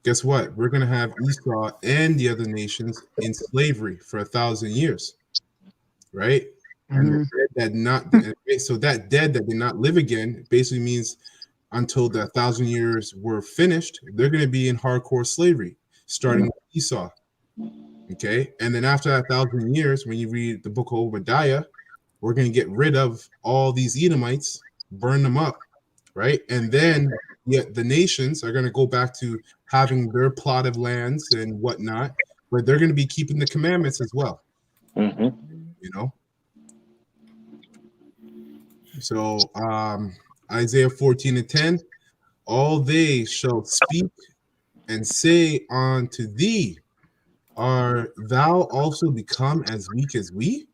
guess what? We're going to have Esau and the other nations in slavery for 1,000 years, right? And that so that dead that did not live again basically means until the 1,000 years were finished, they're going to be in hardcore slavery, starting with Esau. Okay, and then after that 1,000 years, when you read the book of Obadiah, we're going to get rid of all these Edomites, burn them up, right? And then the nations are going to go back to having their plotted lands and whatnot, but they're going to be keeping the commandments as well. You know. So Isaiah 14:10, all they shall speak and say unto thee, are thou also become as weak as we?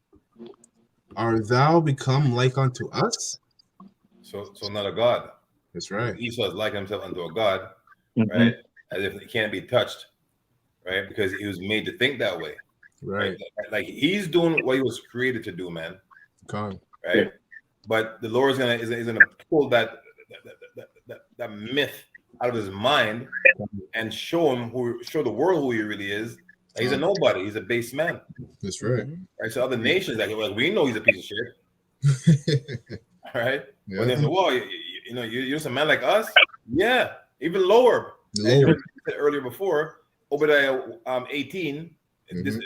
Are thou become like unto us? So not a god. That's right. Esau is like himself unto a god, right? As if it can't be touched, right? Because he was made to think that way, right? Like he's doing what he was created to do, man. Right? Yeah. But the Lord is gonna pull that myth out of his mind and show the world who he really is. He's a nobody. He's a base man. That's right. Right. So other nations, like we know he's a piece of shit. Right. Yeah. But they say, well, you're just a man like us. Yeah. Even lower. Earlier before Obadiah 18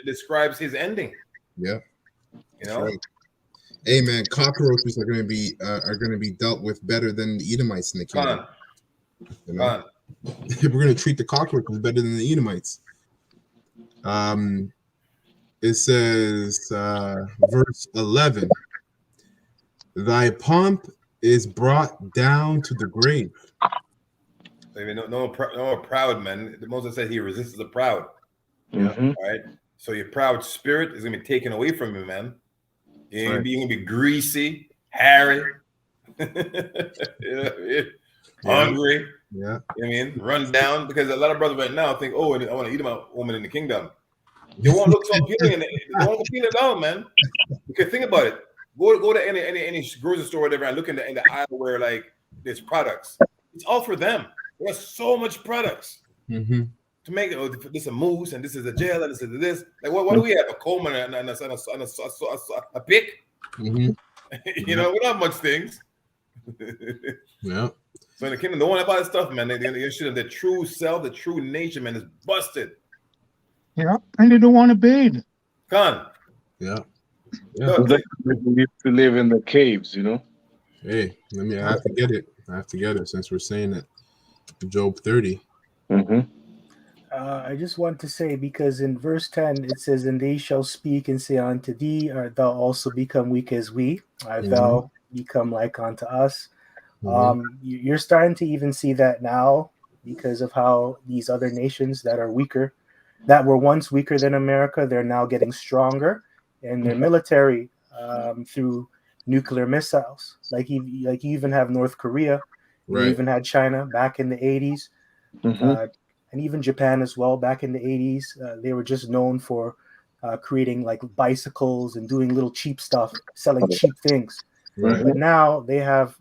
describes his ending. Yeah. You know. Right. Hey man, cockroaches are going to be dealt with better than the Edomites in the kingdom. You know? We're going to treat the cockroaches better than the Edomites. It says, verse 11, thy pomp is brought down to the grave. No proud man. The Moses said he resists the proud. Right. So your proud spirit is going to be taken away from you, man. You're going to be greasy, hairy, hungry. Yeah. You know what I mean? Run down, because a lot of brothers right now think, oh, I want to eat a woman in the kingdom. They won't look so appealing. They won't appeal at all, man. Because think about it. Go to any grocery store or whatever and look in the aisle where like there's products. It's all for them. There's so much products to make it. This is a mousse and this is a gel and this is this. Like what do we have? A comb and a pick. You know, we don't have much things. Yeah. So in the kingdom, don't want to buy stuff, man. They should have the true self, the true nature, man, is busted. Yeah, and they don't want to bathe. Gone. Yeah. So they need to live in the caves, you know. Hey, I have to get it. Since we're saying it. Job 30. I just want to say, because in verse 10 it says, and they shall speak and say unto thee, art thou also become weak as we? Art thou become like unto us? You're starting to even see that now, because of how these other nations that are weaker that were once weaker than America, they're now getting stronger in their military through nuclear missiles. Like you even have North Korea, you even had China back in the 80s, and even Japan as well back in the 80s. They were just known for creating like bicycles and doing little cheap stuff, selling cheap things. But now they have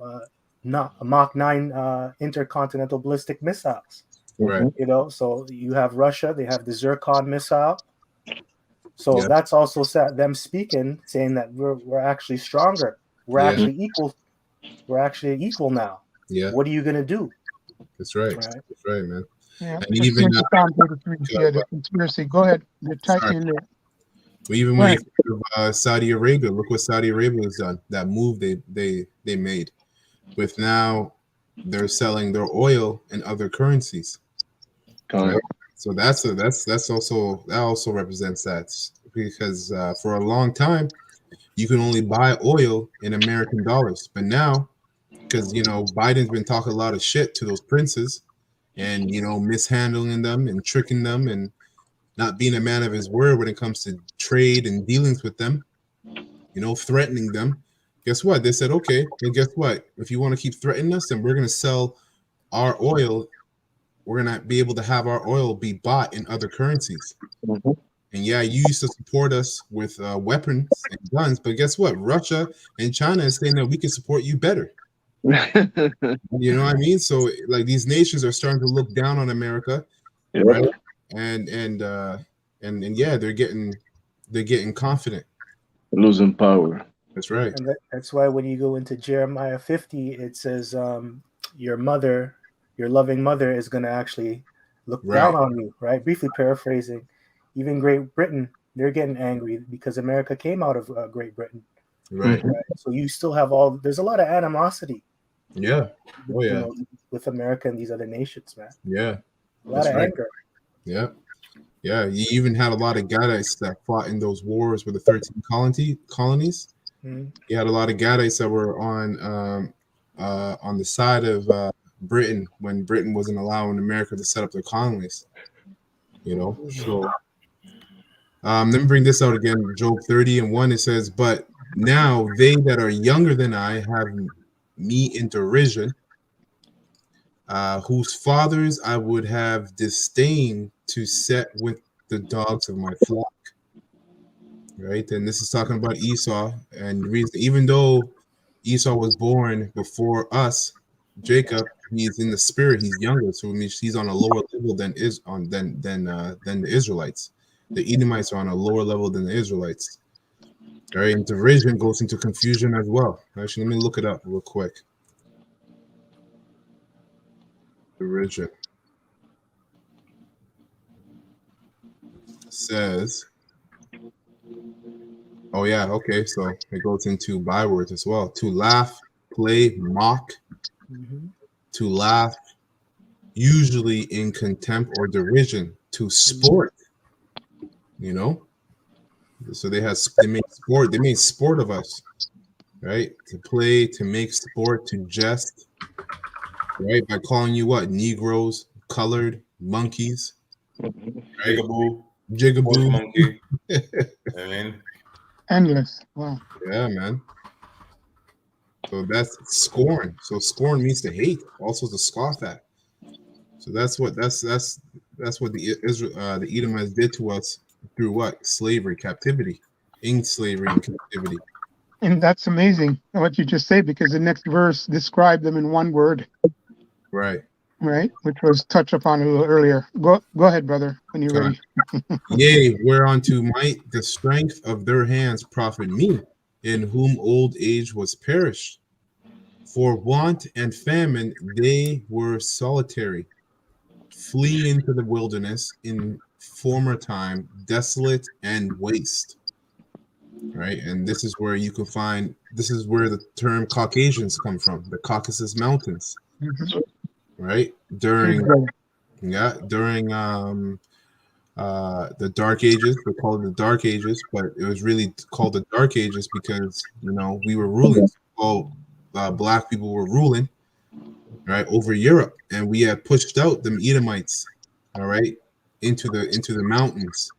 Mach 9 intercontinental ballistic missiles. You know, so you have Russia, they have the Zircon missile. So that's also them speaking, saying that we're actually stronger. We're actually equal. We're actually equal now. Yeah. What are you gonna do? That's right. That's right, man. Yeah. And even the conspiracy. Go ahead. We even when you think of Saudi Arabia, look what Saudi Arabia has done. That move they made, with now they're selling their oil in other currencies. Right? So that also represents that, because for a long time you can only buy oil in American dollars, but now, because Biden's been talking a lot of shit to those princes, and mishandling them and tricking them and not being a man of his word when it comes to trade and dealings with them, threatening them. Guess what? They said, okay, well, guess what? If you want to keep threatening us, then we're going to sell our oil. We're going to be able to have our oil be bought in other currencies. And yeah, you used to support us with weapons and guns, but guess what? Russia and China is saying that we can support you better. You know what I mean? So like these nations are starting to look down on America, right? And yeah, they're getting confident, losing power. That's right. And that's why when you go into Jeremiah 50, it says your loving mother is going to actually look down on you, right? Briefly paraphrasing, even Great Britain, they're getting angry because America came out of Great Britain, right? So you still have there's a lot of animosity, with America and these other nations, man. A lot of anger. Yeah, you even had a lot of Gadites that fought in those wars with the 13 colonies. You had a lot of Gadites that were on the side of Britain when Britain wasn't allowing America to set up their colonies. So let me bring this out again. Job 30:1, it says, "But now they that are younger than I have me in derision, whose fathers I would have disdained to set with the dogs of my flock." Right, and this is talking about Esau, and the reason, even though Esau was born before us, Jacob, he's in the spirit, he's younger, so it means he's on a lower level than the Israelites. The Edomites are on a lower level than the Israelites. All right, and derision goes into confusion as well. Actually, let me look it up real quick. Derision says, oh yeah, okay, so it goes into bywords as well. To laugh, play, mock. To laugh, usually in contempt or derision. To sport, so they made sport of us, right? To play, to make sport, to jest, right? By calling you what? Negroes, colored, monkeys, right? Jigaboo monkey. I mean, endless. Wow. Yeah, man. So that's scorn. So scorn means to hate, also to scoff at. So that's what the Edomites did to us through what? Slavery, captivity, in slavery and captivity. And that's amazing what you just said, because the next verse described them in one word. Right. Right, which was touched upon a little earlier. Go ahead, brother, when you're ready. Yea, whereunto might the strength of their hands profit me, in whom old age was perished. For want and famine they were solitary, flee into the wilderness in former time, desolate and waste. Right, and this is where you can find. This is where the term Caucasians come from, the Caucasus Mountains. Right, during the Dark Ages. They called it the Dark Ages, but it was really called the Dark Ages because we were ruling. Black people were ruling, right, over Europe, and we had pushed out them Edomites, all right, into the mountains,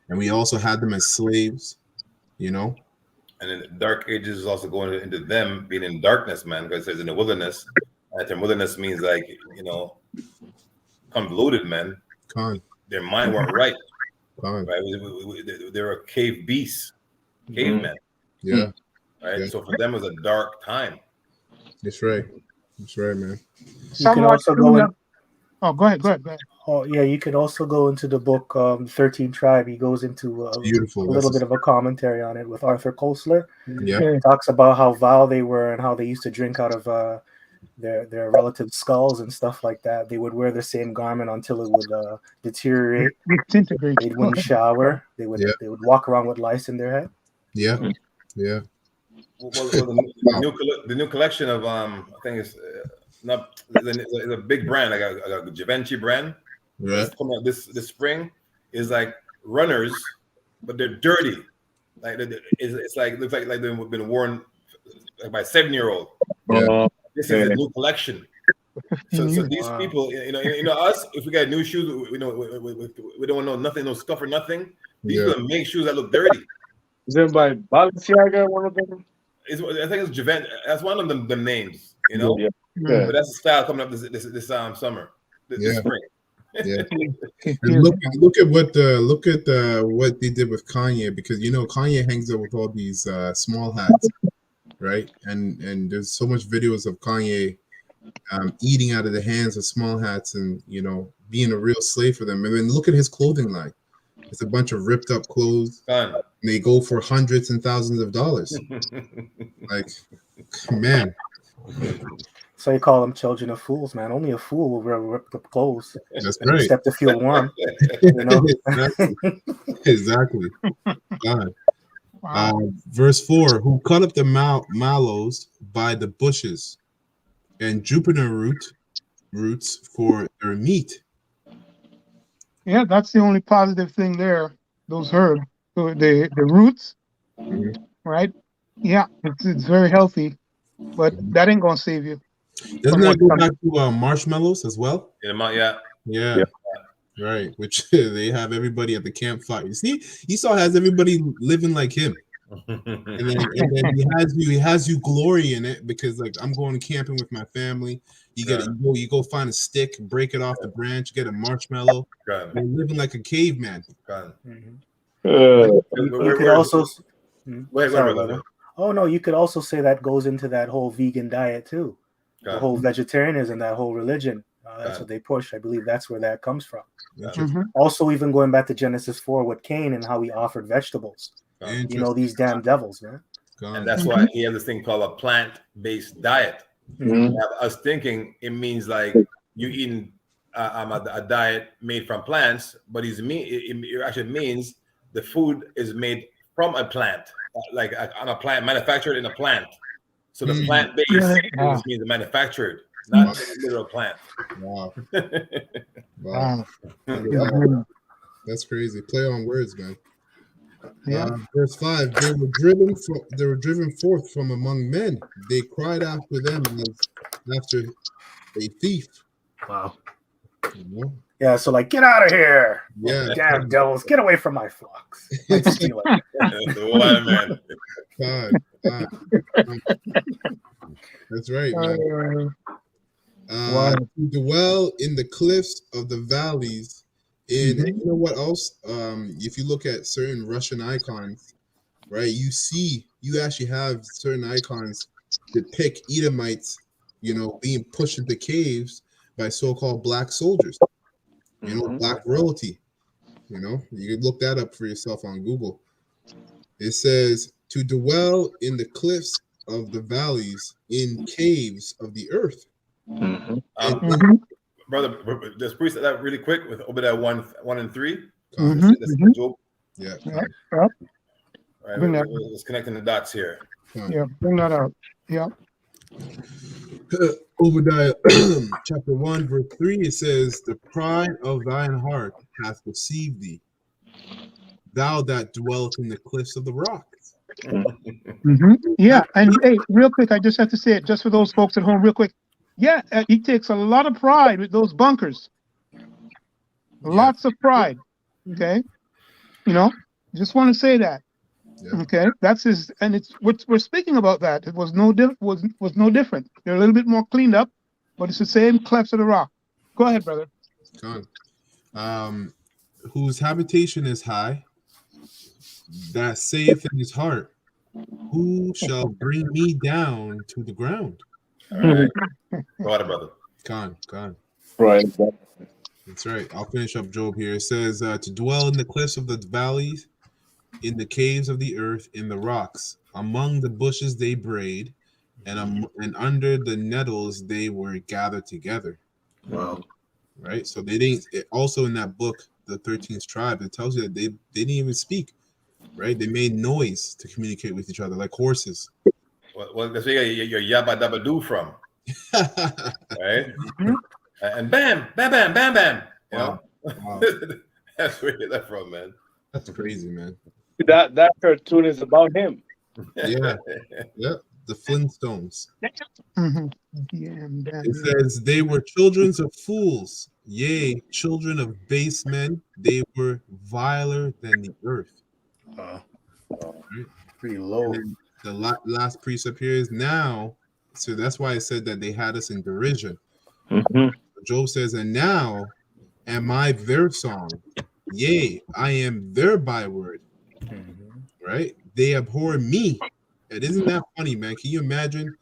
and we also had them as slaves. You know, And then the Dark Ages is also going into them being in darkness, man, because it says in the wilderness. And the term wilderness means like, convoluted, man. Khan, Their mind weren't right. Khan, Right? They were cave beasts, cavemen. yeah, Right. Yeah. So for them, it was a dark time. that's right, man. You can also go in. Oh, go ahead. Oh yeah, you could also go into the book 13 Tribe. He goes into a Beautiful. little bit of a commentary on it with Arthur Koestler. Yeah, He talks about how vile they were and how they used to drink out of their relatives' skulls and stuff like that. They would wear the same garment until it would deteriorate. Disintegrate. They wouldn't shower. They would Yeah. they would walk around with lice in their head. yeah. Well, the new collection of I think it's it's a big brand, like a Givenchy brand. Yeah. It's coming out this spring is like runners, but they're dirty. Like it's like looks like they've been worn like by a 7-year-old. Yeah. This is a new collection. So these people, us, if we got new shoes, we don't know nothing, no scuff or nothing. These Yeah. people make shoes that look dirty. Is it by Balenciaga, one of them? I think it's Givenchy. That's one of the names, you know. Yeah. But that's the style coming up this summer, this Yeah. spring. Yeah. And look at what they did with Kanye, because Kanye hangs out with all these small hats, right? And there's so much videos of Kanye eating out of the hands of small hats, and being a real slave for them. And then look at his clothing line. It's a bunch of ripped up clothes. Done. And they go for hundreds and thousands of dollars. Like, man. So you call them children of fools, man. Only a fool will wear ripped up clothes, That's and right. except to feel warm. You know? Exactly. God. Wow. Verse 4: Who cut up the mallows by the bushes, and juniper roots for their meat. Yeah, that's the only positive thing there. Those herbs, so the roots, Mhm. right? Yeah, it's very healthy, but that ain't gonna save you. Doesn't that go back to marshmallows as well? Yeah. Yeah. Right. Which they have everybody at the campfire. You see, Esau has everybody living like him, and then he has you glory in it, because like, I'm going camping with my family. You go find a stick, break it off the branch, get a marshmallow. Got You're living like a caveman. Mhm. Uh, You could also. Wait, Sorry, brother. Oh no, you could also say that goes into that whole vegan diet too, the whole vegetarianism, that whole religion. That's what they push. I believe that's where that comes from. Mhm. Also, even going back to Genesis 4 with Cain and how he offered vegetables. These damn devils, man. And that's why he has this thing called a plant-based diet. mhm. Have us thinking it means like you eating a diet made from plants, but it actually means the food is made from a plant, like on a plant, manufactured in a plant. So the plant-based means manufactured, not the literal plant. Wow. Wow. That's crazy. Play on words, man. Yeah. Verse 5: They were driven forth from among men. They cried after them as after a thief. Wow. You know? Yeah, so like, get out of here. Yeah. Damn devils, get away from my flocks. Might steal it. The wild man. God. That's right, man. Wow. To dwell in the cliffs of the valleys. And you know what else? If you look at certain Russian icons, right, you actually have certain icons depict Edomites, being pushed into caves by so-called black soldiers, black royalty. You can look that up for yourself on Google. It says to dwell in the cliffs of the valleys, in caves of the earth. Brother, just preach that really quick with Obadiah 1 and 3. Mhm, mhm. Job. Yeah. Yeah. Right, Bring that. we're just connecting the dots here. Yeah, bring that out. Yeah. Obadiah chapter 1 verse 3, it says, the pride of thine heart hath deceived thee, thou that dwellest in the cliffs of the rocks. Yeah, and hey, real quick, I just have to say it just for those folks at home, real quick. Yeah, he takes a lot of pride with those bunkers. Lots of pride. Okay, just want to say that. Yeah. Okay, that's his, and it's what we're speaking about. That it was no different. They're a little bit more cleaned up, but it's the same clefts of the rock. Go ahead, brother. Whose habitation is high, that saith in his heart, who shall bring me down to the ground? All right. Go ahead, brother. Con. Right. That's right. I'll finish up Job here. It says, to dwell in the cliffs of the valleys, in the caves of the earth, in the rocks, among the bushes they braid, and under the nettles they were gathered together. Wow. Right? So they didn't. Also in that book, the 13th tribe, it tells you that they didn't even speak. Right? They made noise to communicate with each other, like horses. Well, that's where your yabba dabba do from, right? And bam, bam, bam, bam, bam. You know, Wow. that's where you get that from, man. That's crazy, man. That cartoon is about him. Yeah. The Flintstones. Mm-hmm. It says they were children of fools, yea, children of base men. They were viler than the earth. Wow. Right? Pretty low. And then the last precept here is now. So that's why I said that they had us in derision. Mm-hmm. Job says, and now am I their song? Yea, I am their byword. Mhm. Right? They abhor me. And isn't that funny, man? Can you imagine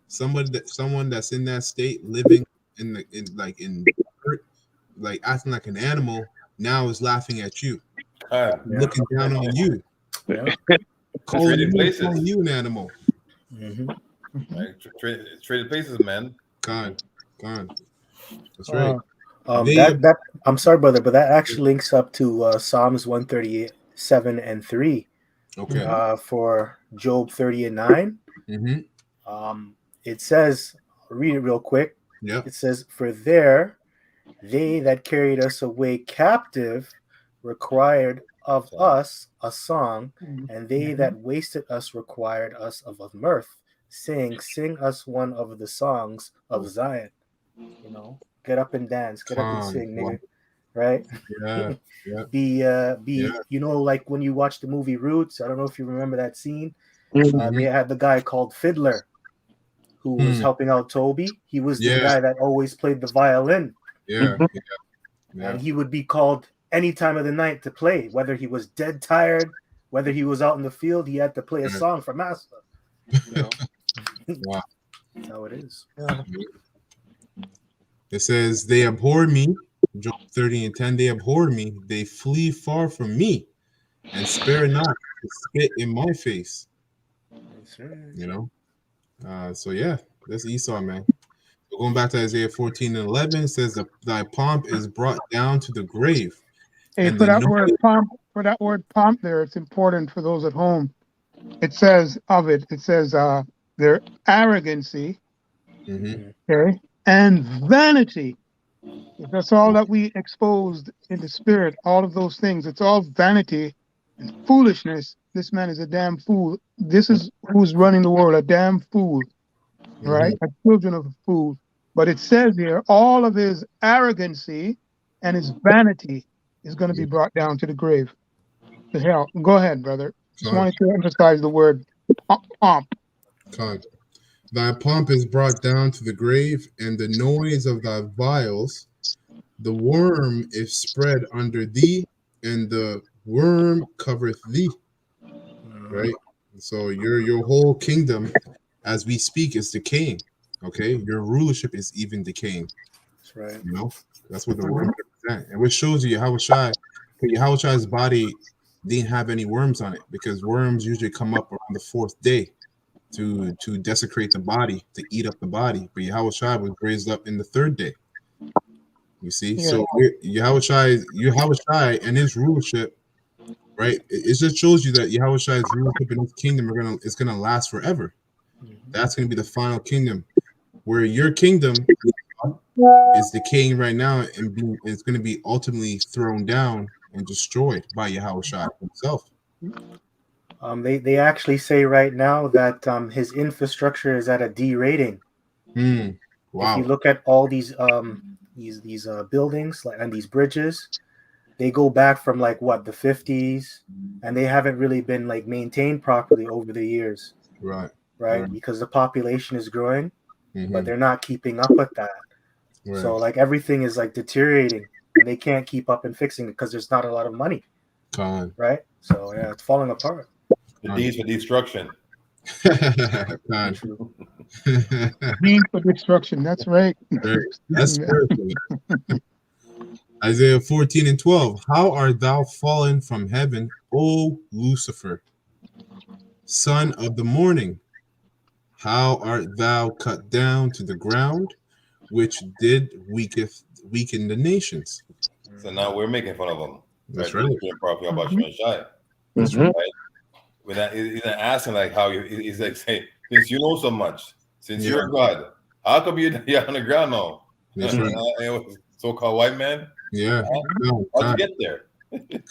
someone that's in that state, living in dirt, like acting like an animal, now is laughing at you, looking down on you, Yeah. calling places. you an animal. Mhm. Right? Traded places, man. God. That's right. That I'm sorry, brother, but that actually links up to Psalms 137 and 3. Okay. For Job 30 and 9. Mm-hmm. It says, I'll read it real quick. Yeah. It says, for there they that carried us away captive required of us a song, and they that wasted us required us of mirth, saying, sing us one of the songs of Zion. Get up and dance, get up and sing, nigga. Right? Yeah. Like when you watch the movie Roots, I don't know if you remember that scene. Mm-hmm. They had the guy called Fiddler who was helping out Toby. He was the guy that always played the violin. Yeah. And he would be called any time of the night to play, whether he was dead tired, whether he was out in the field, he had to play a song for Master. Wow. That's how it is. It says, they abhor me. Job 30 and 10, they abhor me. They flee far from me and spare not to spit in my face. That's right. So yeah, that's Esau, man. So going back to Isaiah 14 and 11, it says, thy pomp is brought down to the grave. Hey, for that word pomp there, it's important for those at home. It says their arrogancy, okay, and vanity. If that's all that we exposed in the spirit, all of those things, it's all vanity and foolishness. This man is a damn fool. This is who's running the world, a damn fool, right? A children of a fool. But it says here, all of his arrogancy and his vanity is going to be brought down to the grave. To hell. Go ahead, brother. Just wanted to emphasize the word pomp. God. Thy pomp is brought down to the grave, and the noise of thy vials. The worm is spread under thee, and the worm covereth thee. Right? So your whole kingdom, as we speak, is decaying. Okay? Your rulership is even decaying. That's right. That's what the worm represents. And what shows you Yahushua's body didn't have any worms on it, because worms usually come up around the 4th day to desecrate the body, to eat up the body. But Yahushua was raised up in the 3rd day. You see? Yeah. So Yahushua and his rulership, right? It just shows you that Yahushua's rulership in his kingdom is gonna last forever. That's gonna be the final kingdom, where your kingdom is decaying right now and it's gonna be ultimately thrown down and destroyed by Yahushua himself. They actually say right now that his infrastructure is at a D rating. Wow. If you look at all these buildings and these bridges, they go back from like what, the 50s, and they haven't really been like maintained properly over the years, Right. right? Because the population is growing, Mhm. but they're not keeping up with that. Right. So like everything is like deteriorating, and they can't keep up and fixing it because there's not a lot of money, Con. right? So yeah, it's falling apart. The D's for destruction. Con. True. Mean for destruction. That's right. That's spiritual. Isaiah 14:12. How art thou fallen from heaven, O Lucifer, son of the morning? How art thou cut down to the ground, which did weaken the nations? So now we're making fun of them. That's right. right. Prophet about Shai. That's Mhm. right. He's not asking like how he's like saying, since you know so much, since Yeah. you're God, how come you're on the ground now? That's right. So-called white man. Yeah. No, How'd God, you get there?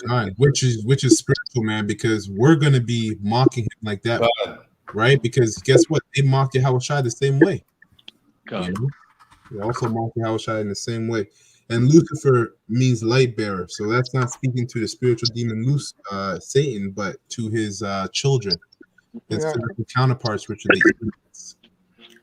God. Which is spiritual, man, because we're gonna be mocking him like that, God. right? Because guess what? They mocked Yahushua the same way. God. You know? They also mocked Yahushua in the same way. And Lucifer means light bearer, so that's not speaking to the spiritual demon Satan, but to his children, his Yeah. physical counterparts, which are the Edomites.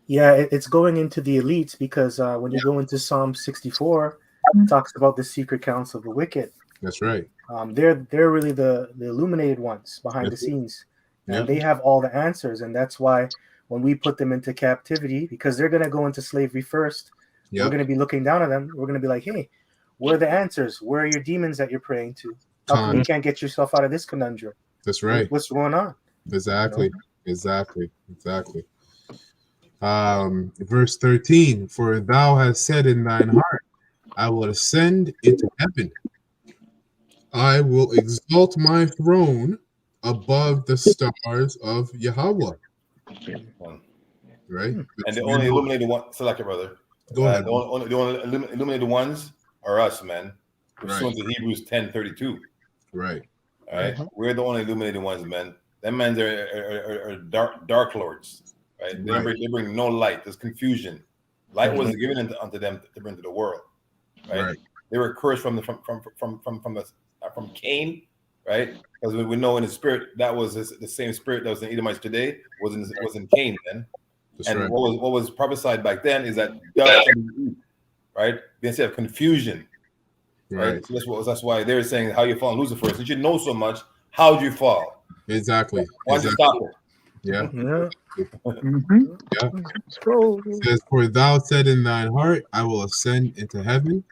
Yeah, it's going into the elites because when you go into Psalm 64, it talks about the secret counsel of the wicked. That's right. They're really the illuminated ones behind the Yes. scenes, and Yeah. they have all the answers. And that's why when we put them into captivity, because they're going to go into slavery first, we're Yep. going to be looking down at them. We're going to be like, hey, where are the answers? Where are your demons that you're praying to? How come Con. you can't get yourself out of this conundrum? That's right. What's going on? Exactly. Exactly. Verse 13, for thou hast said in thine heart, I will ascend into heaven. I will exalt my throne above the stars of Yahweh. Right? And the only illuminated one, select it, brother. Go ahead. The only illuminated ones are us, man. Pursuant Right. to Hebrews 10:32. Right. All right, we're the only illuminated ones, man. Them men are dark lords, right? They bring no light. There's confusion. Light wasn't given unto them to bring to the world, right? They were cursed from Cain, right? Because we know in the spirit that was the same spirit that was in Edomites today was in Cain then. That's and right. what was prophesied back then is that dust and eat, right? They say of confusion, right? So that's why they're saying how you fall in Lucifer. Since you know so much, how'd you fall? Exactly. Why'd you stop it? Yeah. Mhm. Yeah. Scroll. It says, for thou said in thine heart, I will ascend into heaven.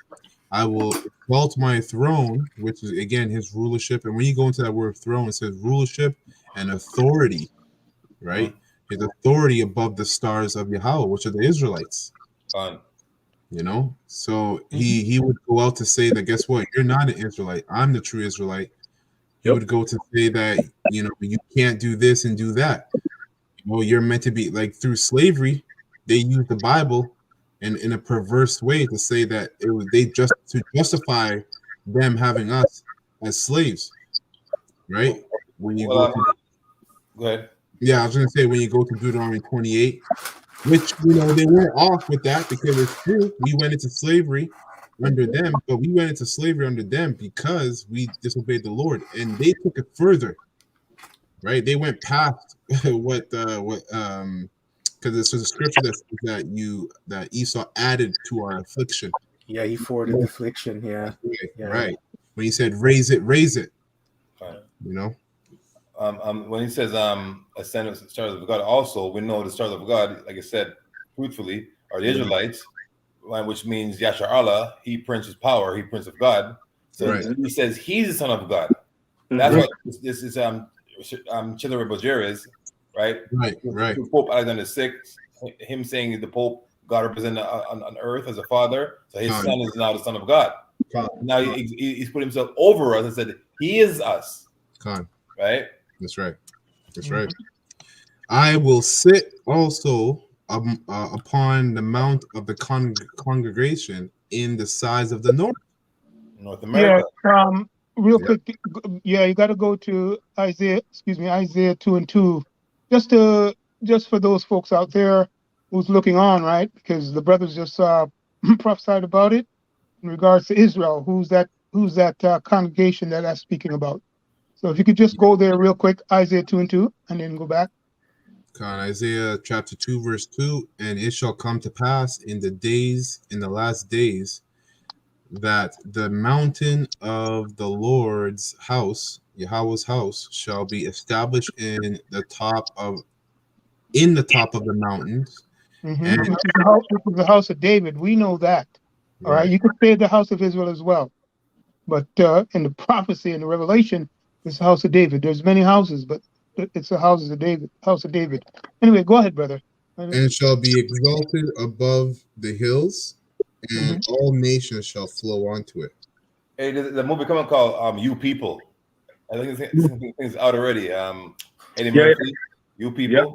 I will exalt my throne, which is again his rulership. And when you go into that word throne, it says rulership and authority, right? His authority above the stars of Yahweh, which are the Israelites. You know, so he would go out to say that, guess what? You're not an Israelite. I'm the true Israelite. He would go to say that, you can't do this and do that. You're meant to be like through slavery. They use the Bible in a perverse way to say that to justify them having us as slaves, right? When you go ahead. Yeah, I was going to say when you go to Deuteronomy 28, which they weren't off with that because it's true. We went into slavery under them, but we went into slavery under them because we disobeyed the Lord, and they took it further. Right? They went past because this was a scripture that says that Esau added to our affliction. Yeah, he forwarded the affliction. Yeah. Right. When he said raise it. When he says ascend of the stars of God, also we know the stars of God, like I said, truthfully, are the Israelites, which means Yashar Allah, he Prince of power, he Prince of God. So he says he's the Son of God. That's what this is Chisare Bojeres, right? Right. Pope Alexander VI, him saying the Pope, God represented on earth as a father, so his son is now the Son of God. Now he's put himself over us and said he is us. Right? That's right. I will sit also upon the mount of the congregation in the sides of the North America. Yeah, real quick. Yeah, you got to go to Isaiah 2:2, just for those folks out there who's looking on, right? Because the brothers just prophesied about it in regards to Israel. Who's that congregation that I'm speaking about? So if you could just go there real quick, Isaiah 2:2, and then go back. Isaiah chapter 2, verse 2, and it shall come to pass in the last days, that the mountain of the Lord's house, Yahweh's house, shall be established in the top of the mountains. Mm-hmm. And Which is the house of David. We know that. All right. You could say the house of Israel as well. But in the prophecy and the revelation, it's the house of David. There's many houses, but it's the house of David. Anyway, go ahead, brother. And it shall be exalted above the hills, and all nations shall flow onto it. Hey, the movie coming called You People. I think it's out already. Eddie Murphy, You People. Yeah.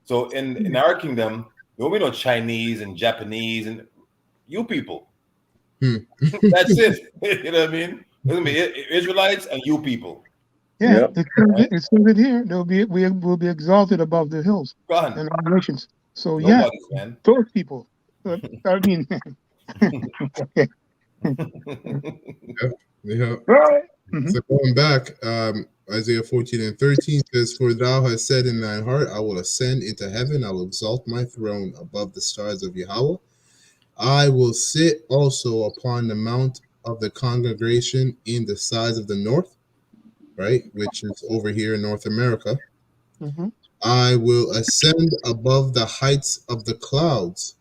So in our kingdom, there will be no Chinese and Japanese and you people. That's it. You know what I mean? There's gonna be Israelites and you people. Yeah, it says it here. We will be exalted above the hills and our nations. So man. Those people. I mean, okay. Yeah. Right. So going back, Isaiah 14:13 says, "For thou hast said in thine heart, I will ascend into heaven, I will exalt my throne above the stars of Yahweh. I will sit also upon the mount of the congregation in the sides of the north," right, which is over here in North America. "I will ascend above the heights of the clouds.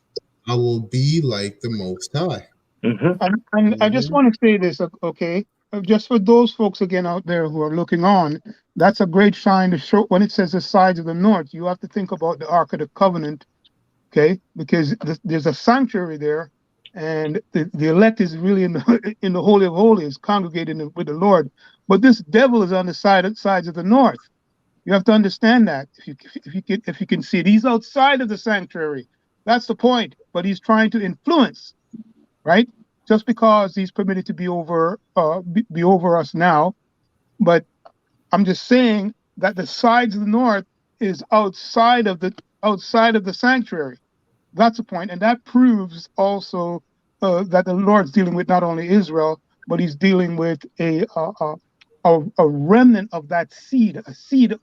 I will be like the Most High." And I just want to say this, okay? Just for those folks again out there who are looking on, that's a great sign to show. When it says the sides of the north, you have to think about the Ark of the Covenant, okay? Because there's a sanctuary there, and the elect is really in the Holy of Holies, congregated with the Lord. But this devil is on the sides of the north. You have to understand that. If you can see it, he's outside of the sanctuary. That's the point. But he's trying to influence, right? Just because he's permitted to be over us now, but I'm just saying that the sides of the north is outside of the sanctuary. That's the point, and that proves also that the Lord's dealing with not only Israel, but He's dealing with a remnant of that seed, a seed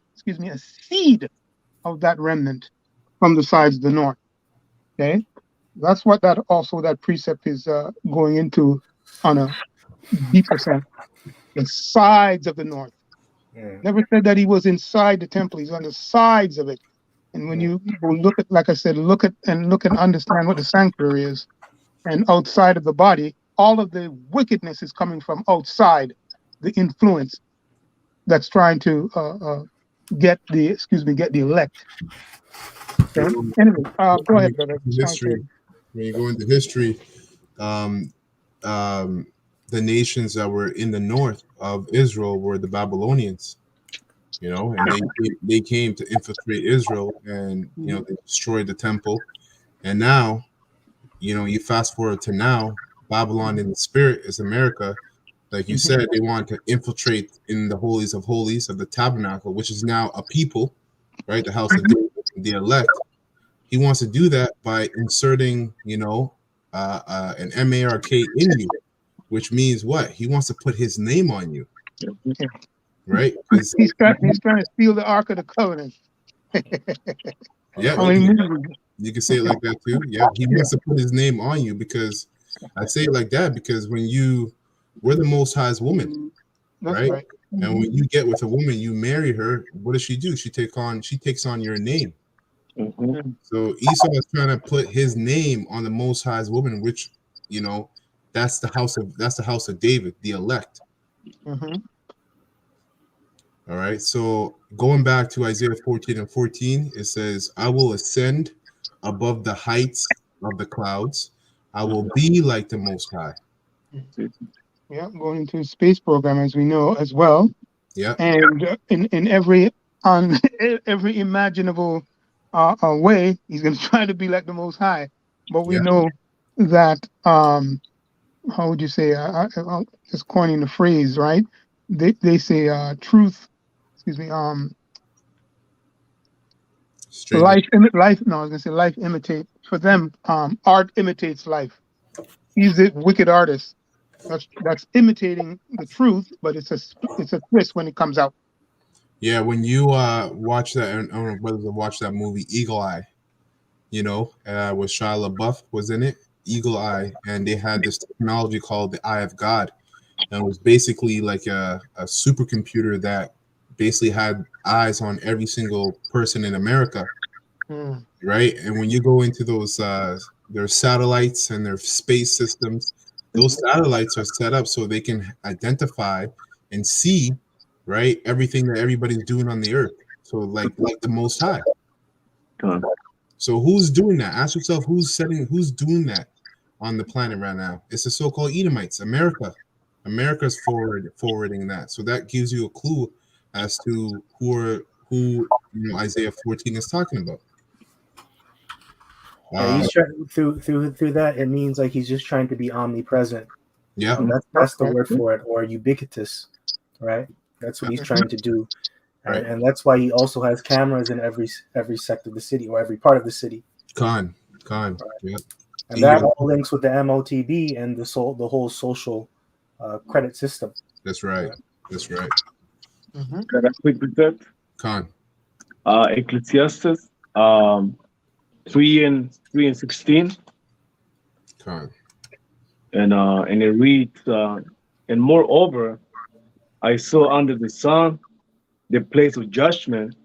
of that remnant from the sides of the north. Okay. That's what that precept is going into on a deeper sense. The sides of the north. Never said that he was inside the temple. He's on the sides of it. And when you look at, like I said, look and understand what the sanctuary is, and outside of the body, all of the wickedness is coming from outside the influence that's trying to get the elect. Okay? Anyway, go ahead, brother. History. When you go into history, the nations that were in the north of Israel were the Babylonians, and they came to infiltrate Israel, and they destroyed the temple. And now, you fast forward to now, Babylon in the spirit is America. Like you said, they want to infiltrate in the holies of holies of the tabernacle, which is now a people, right? The house of David, the elect. He wants to do that by inserting, an M-A-R-K in you, which means what? He wants to put his name on you, right? He's trying to steal the Ark of the Covenant. Yeah, you can say it like that too. Yeah, he wants to put his name on you, because I say it like that because we're the Most High's woman, right? And when you get with a woman, you marry her. What does she do? She takes on your name. So Esau is trying to put his name on the Most High's woman, which that's the house of David, the elect. All right. So going back to Isaiah 14:14, it says, "I will ascend above the heights of the clouds. I will be like the Most High." Yeah, going into a space program, as we know as well. Yeah. And in every imaginable way, he's going to try to be like the Most High. But we know that, how would you say, just coining the phrase, right? They say truth, life imitate, for them, art imitates life. He's a wicked artist. that's imitating the truth, but it's a twist when it comes out. Yeah, when you watch that, I don't know whether to watch that movie Eagle Eye, with Shia LaBeouf was in it, Eagle Eye, and they had this technology called the Eye of God, and it was basically like a supercomputer that basically had eyes on every single person in America, right? And when you go into those their satellites and their space systems, those satellites are set up so they can identify and see, right, everything that everybody's doing on the earth. So like the Most High. So who's doing that? Ask yourself, who's doing that on the planet right now? It's the so-called Edomites, America. America's forwarding that. So that gives you a clue as to who Isaiah 14 is talking about. Yeah, he's trying through that. It means like he's just trying to be omnipresent. Yeah, that's the word for it, or ubiquitous, right? That's what he's trying to do, and that's why he also has cameras in every sector of the city or every part of the city. Con. Right. Yep. And that all links with the MOTB and the whole social credit system. That's right. That's right. Can I quick with that? Con. Ecclesiastes 3:16. Con. And it reads, and moreover, I saw under the sun the place of judgment,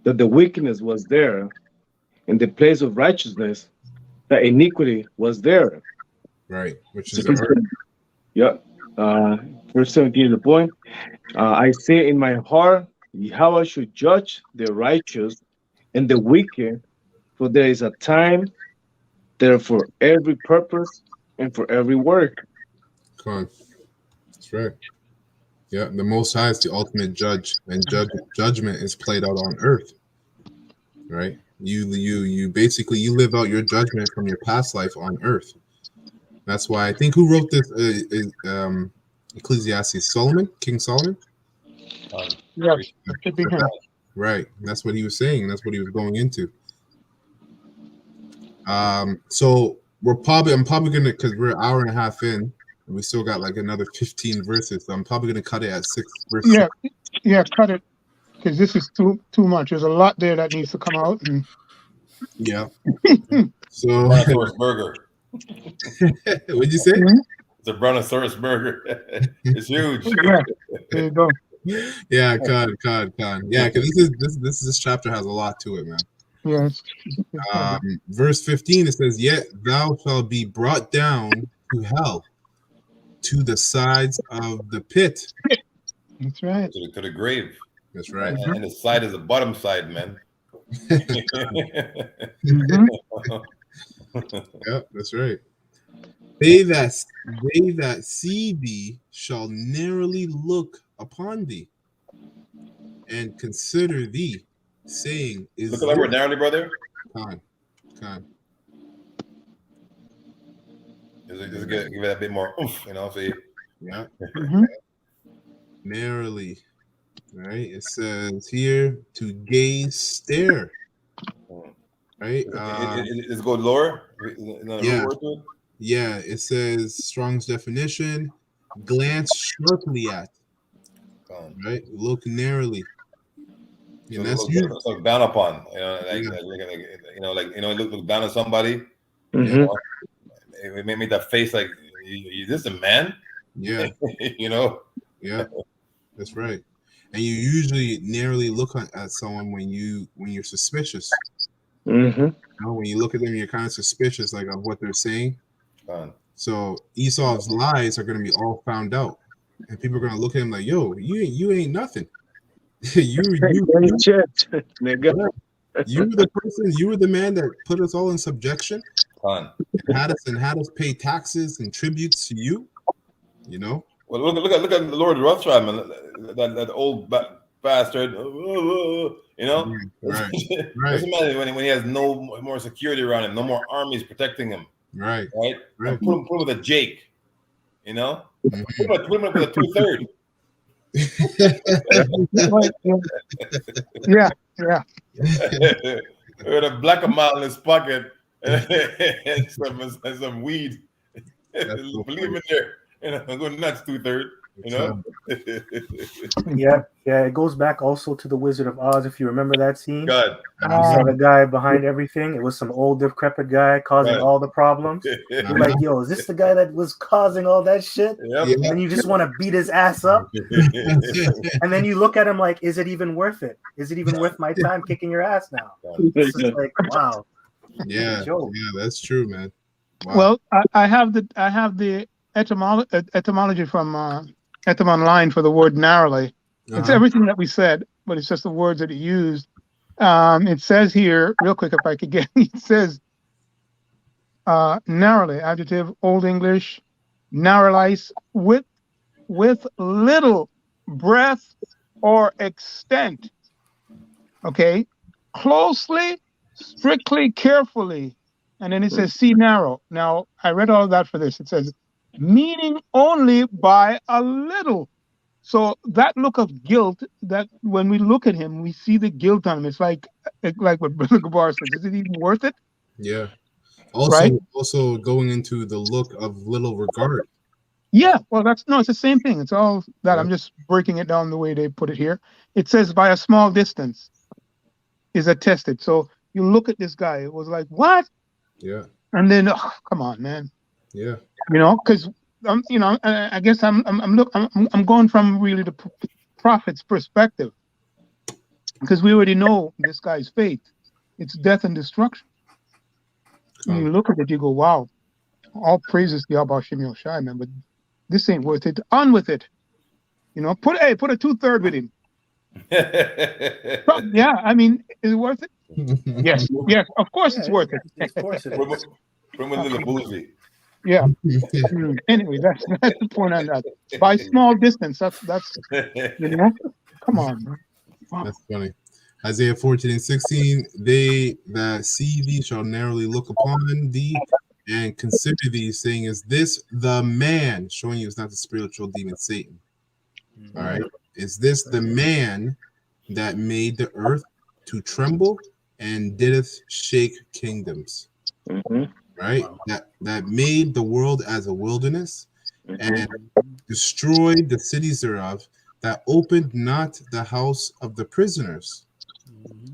that the wickedness was there, and the place of righteousness, that iniquity was there. Right, which is the earth. Yeah. Verse 17 is the point. I say in my heart, Yahweh should judge the righteous and the wicked, for there is a time there for every purpose and for every work. Con. That's right. Yeah, the Most High is the ultimate judge, and judgment is played out on earth. Right? You basically you live out your judgment from your past life on earth. That's why I think who wrote this Ecclesiastes, King Solomon. Yeah, it could be him. Right. That's what he was saying. That's what he was going into. So I'm probably gonna, because we're an hour and a half in, and we still got like another 15 verses. So I'm probably gonna cut it at 6 verses. Yeah, cut it, because this is too much. There's a lot there that needs to come out. And... Yeah. So Brontosaurus burger. What'd you say? It's a Brontosaurus burger. It's huge. Yeah, there you go. Yeah, con. Yeah, because this chapter has a lot to it, man. Yes. Verse 15, it says, "Yet thou shalt be brought down to hell, to the sides of the pit." That's right. To the grave. That's right. And the side is the bottom side, man. Yeah, that's right. They that see thee shall narrowly look upon thee and consider thee, saying, "Is look at that word narrowly, brother." Con. Just give it a bit more oomph, so yeah. Narrowly. Right? It says here to gaze, stare. Right? Let's go lower. Yeah, it says Strong's definition, glance sharply at. Right? Look narrowly. And that's look down upon. Look down at somebody. It made that face like, is this a man? Yeah. Yeah. That's right. And you usually narrowly look at someone when you're suspicious. When you look at them, you're kind of suspicious, like, of what they're saying. So Esau's lies are going to be all found out, and people are going to look at him like, "Yo, you ain't nothing. you were the person. You were the man that put us all in subjection, and had us pay taxes and tributes to you. Well, look at Lord Rothschild, man. That old bastard. Right. Doesn't matter when he has no more security around him, no more armies protecting him. Right. Put him with a Jake. Put him with a 2/3. Yeah. With a black amount in his pocket and some weed. Leave him in there. I'm going nuts 2/3. You know. Yeah, it goes back also to the Wizard of Oz. If you remember that scene, God. you saw the guy behind everything. It was some old decrepit guy causing all the problems. You're like, yo, is this the guy that was causing all that shit? Yep. And then you just want to beat his ass up. And then you look at him like, is it even worth it? Is it even worth my time kicking your ass now? It's just like, wow. Yeah, that's true, man. Wow. Well, I have the etymology from Etym Online for the word narrowly. It's everything that we said, but it's just the words that he used. It says here, real quick, if I could get, it says narrowly, adjective, Old English, narrowlice, with little breadth or extent. Okay, closely, strictly, carefully, and then it says see narrow. Now I read all of that for this. It says meaning only by a little. So that look of guilt, that when we look at him, we see the guilt on him. It's like what Brother Gabar says. Is it even worth it? Yeah. Also going into the look of little regard. Yeah. Well, it's the same thing. It's all that. I'm just breaking it down the way they put it here. It says by a small distance is attested. So you look at this guy. It was like, what? Yeah. And then, come on, man. Yeah. Because I guess I'm going from really the prophet's perspective, because we already know this guy's fate. It's death and destruction. When you look at it, you go, wow, all praises to Yahweh Shem Yoshai, man, but this ain't worth it. On with it. Put a 2/3 with him. Yeah, I mean, is it worth it? Yes, of course it's worth it. Of course it is. From a little boozy. Yeah. Anyway, that's the point on that. By small distance, that's come on, man. Wow. That's funny. Isaiah 14:16, they that see thee shall narrowly look upon thee and consider thee, saying, is this the man? Showing you it's not the spiritual demon Satan. All right. Is this the man that made the earth to tremble and dideth shake kingdoms? Right? That made the world as a wilderness and destroyed the cities thereof, that opened not the house of the prisoners.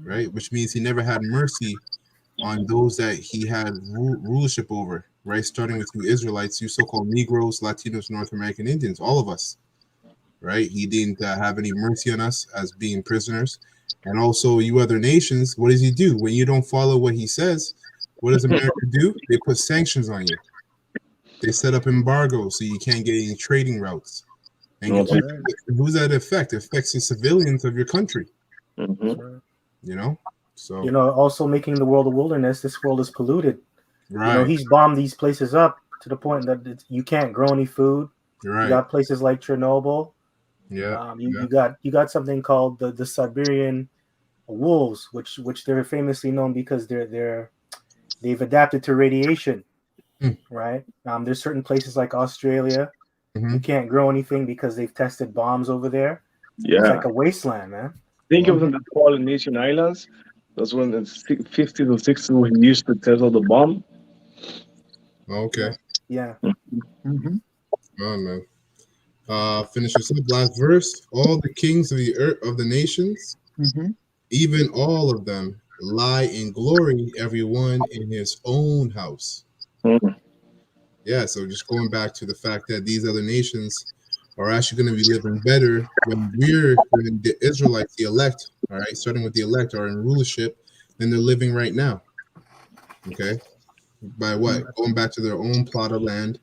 Right? Which means he never had mercy on those that he had rulership over. Right? Starting with you Israelites, you so-called Negroes, Latinos, North American Indians, all of us. Right? He didn't have any mercy on us as being prisoners. And also you other nations, what does he do? When you don't follow what he says, what does America do? They put sanctions on you. They set up embargoes so you can't get any trading routes. And who's that affect? It affects the civilians of your country. So also making the world a wilderness. This world is polluted. Right. He's bombed these places up to the point that you can't grow any food. Right. You got places like Chernobyl. Yeah. You got something called the Siberian wolves, which they're famously known because they've adapted to radiation. Right. There's certain places like Australia. You can't grow anything because they've tested bombs over there. Yeah. It's like a wasteland, man. Think of the Polynesian Islands. That's when the 50s or 60s when he used to test all the bomb. Okay. Yeah. Oh man. Finish this up. Last verse. All the kings of the earth of the nations, even all of them, lie in glory, everyone in his own house. Yeah, so just going back to the fact that these other nations are actually going to be living better when the Israelites, the elect, all right, starting with the elect, are in rulership than they're living right now. Okay. By what? Going back to their own plot of land,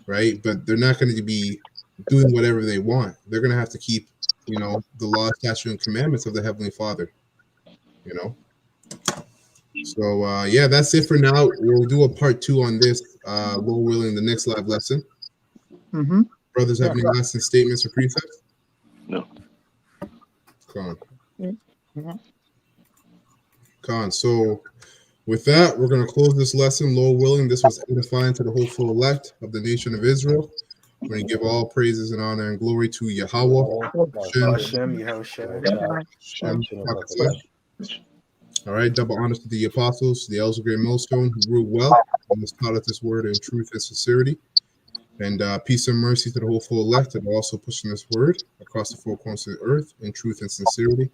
right? But they're not going to be doing whatever they want. They're going to have to keep, the law, statute, and commandments of the Heavenly Father, So, that's it for now. We'll do a part 2 on this, Lord willing, the next live lesson. Brothers have any lasting statements or precepts? No. Khan. So, with that, we're going to close this lesson. Lord willing, this was edifying to the hopeful elect of the nation of Israel. We're going to give all praises and honor and glory to Yahweh. All right, double honors to the apostles, the elders of Great Millstone, who ruled well and has taught us this word in truth and sincerity. And peace and mercy to the whole full elect that are also pushing this word across the four corners of the earth in truth and sincerity.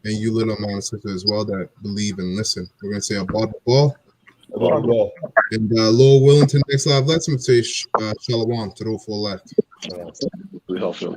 And you little man sisters as well that believe and listen. We're going to say about the ball. And Lord willing, to the next live lesson, we say shalom to the whole full elect. We hope so.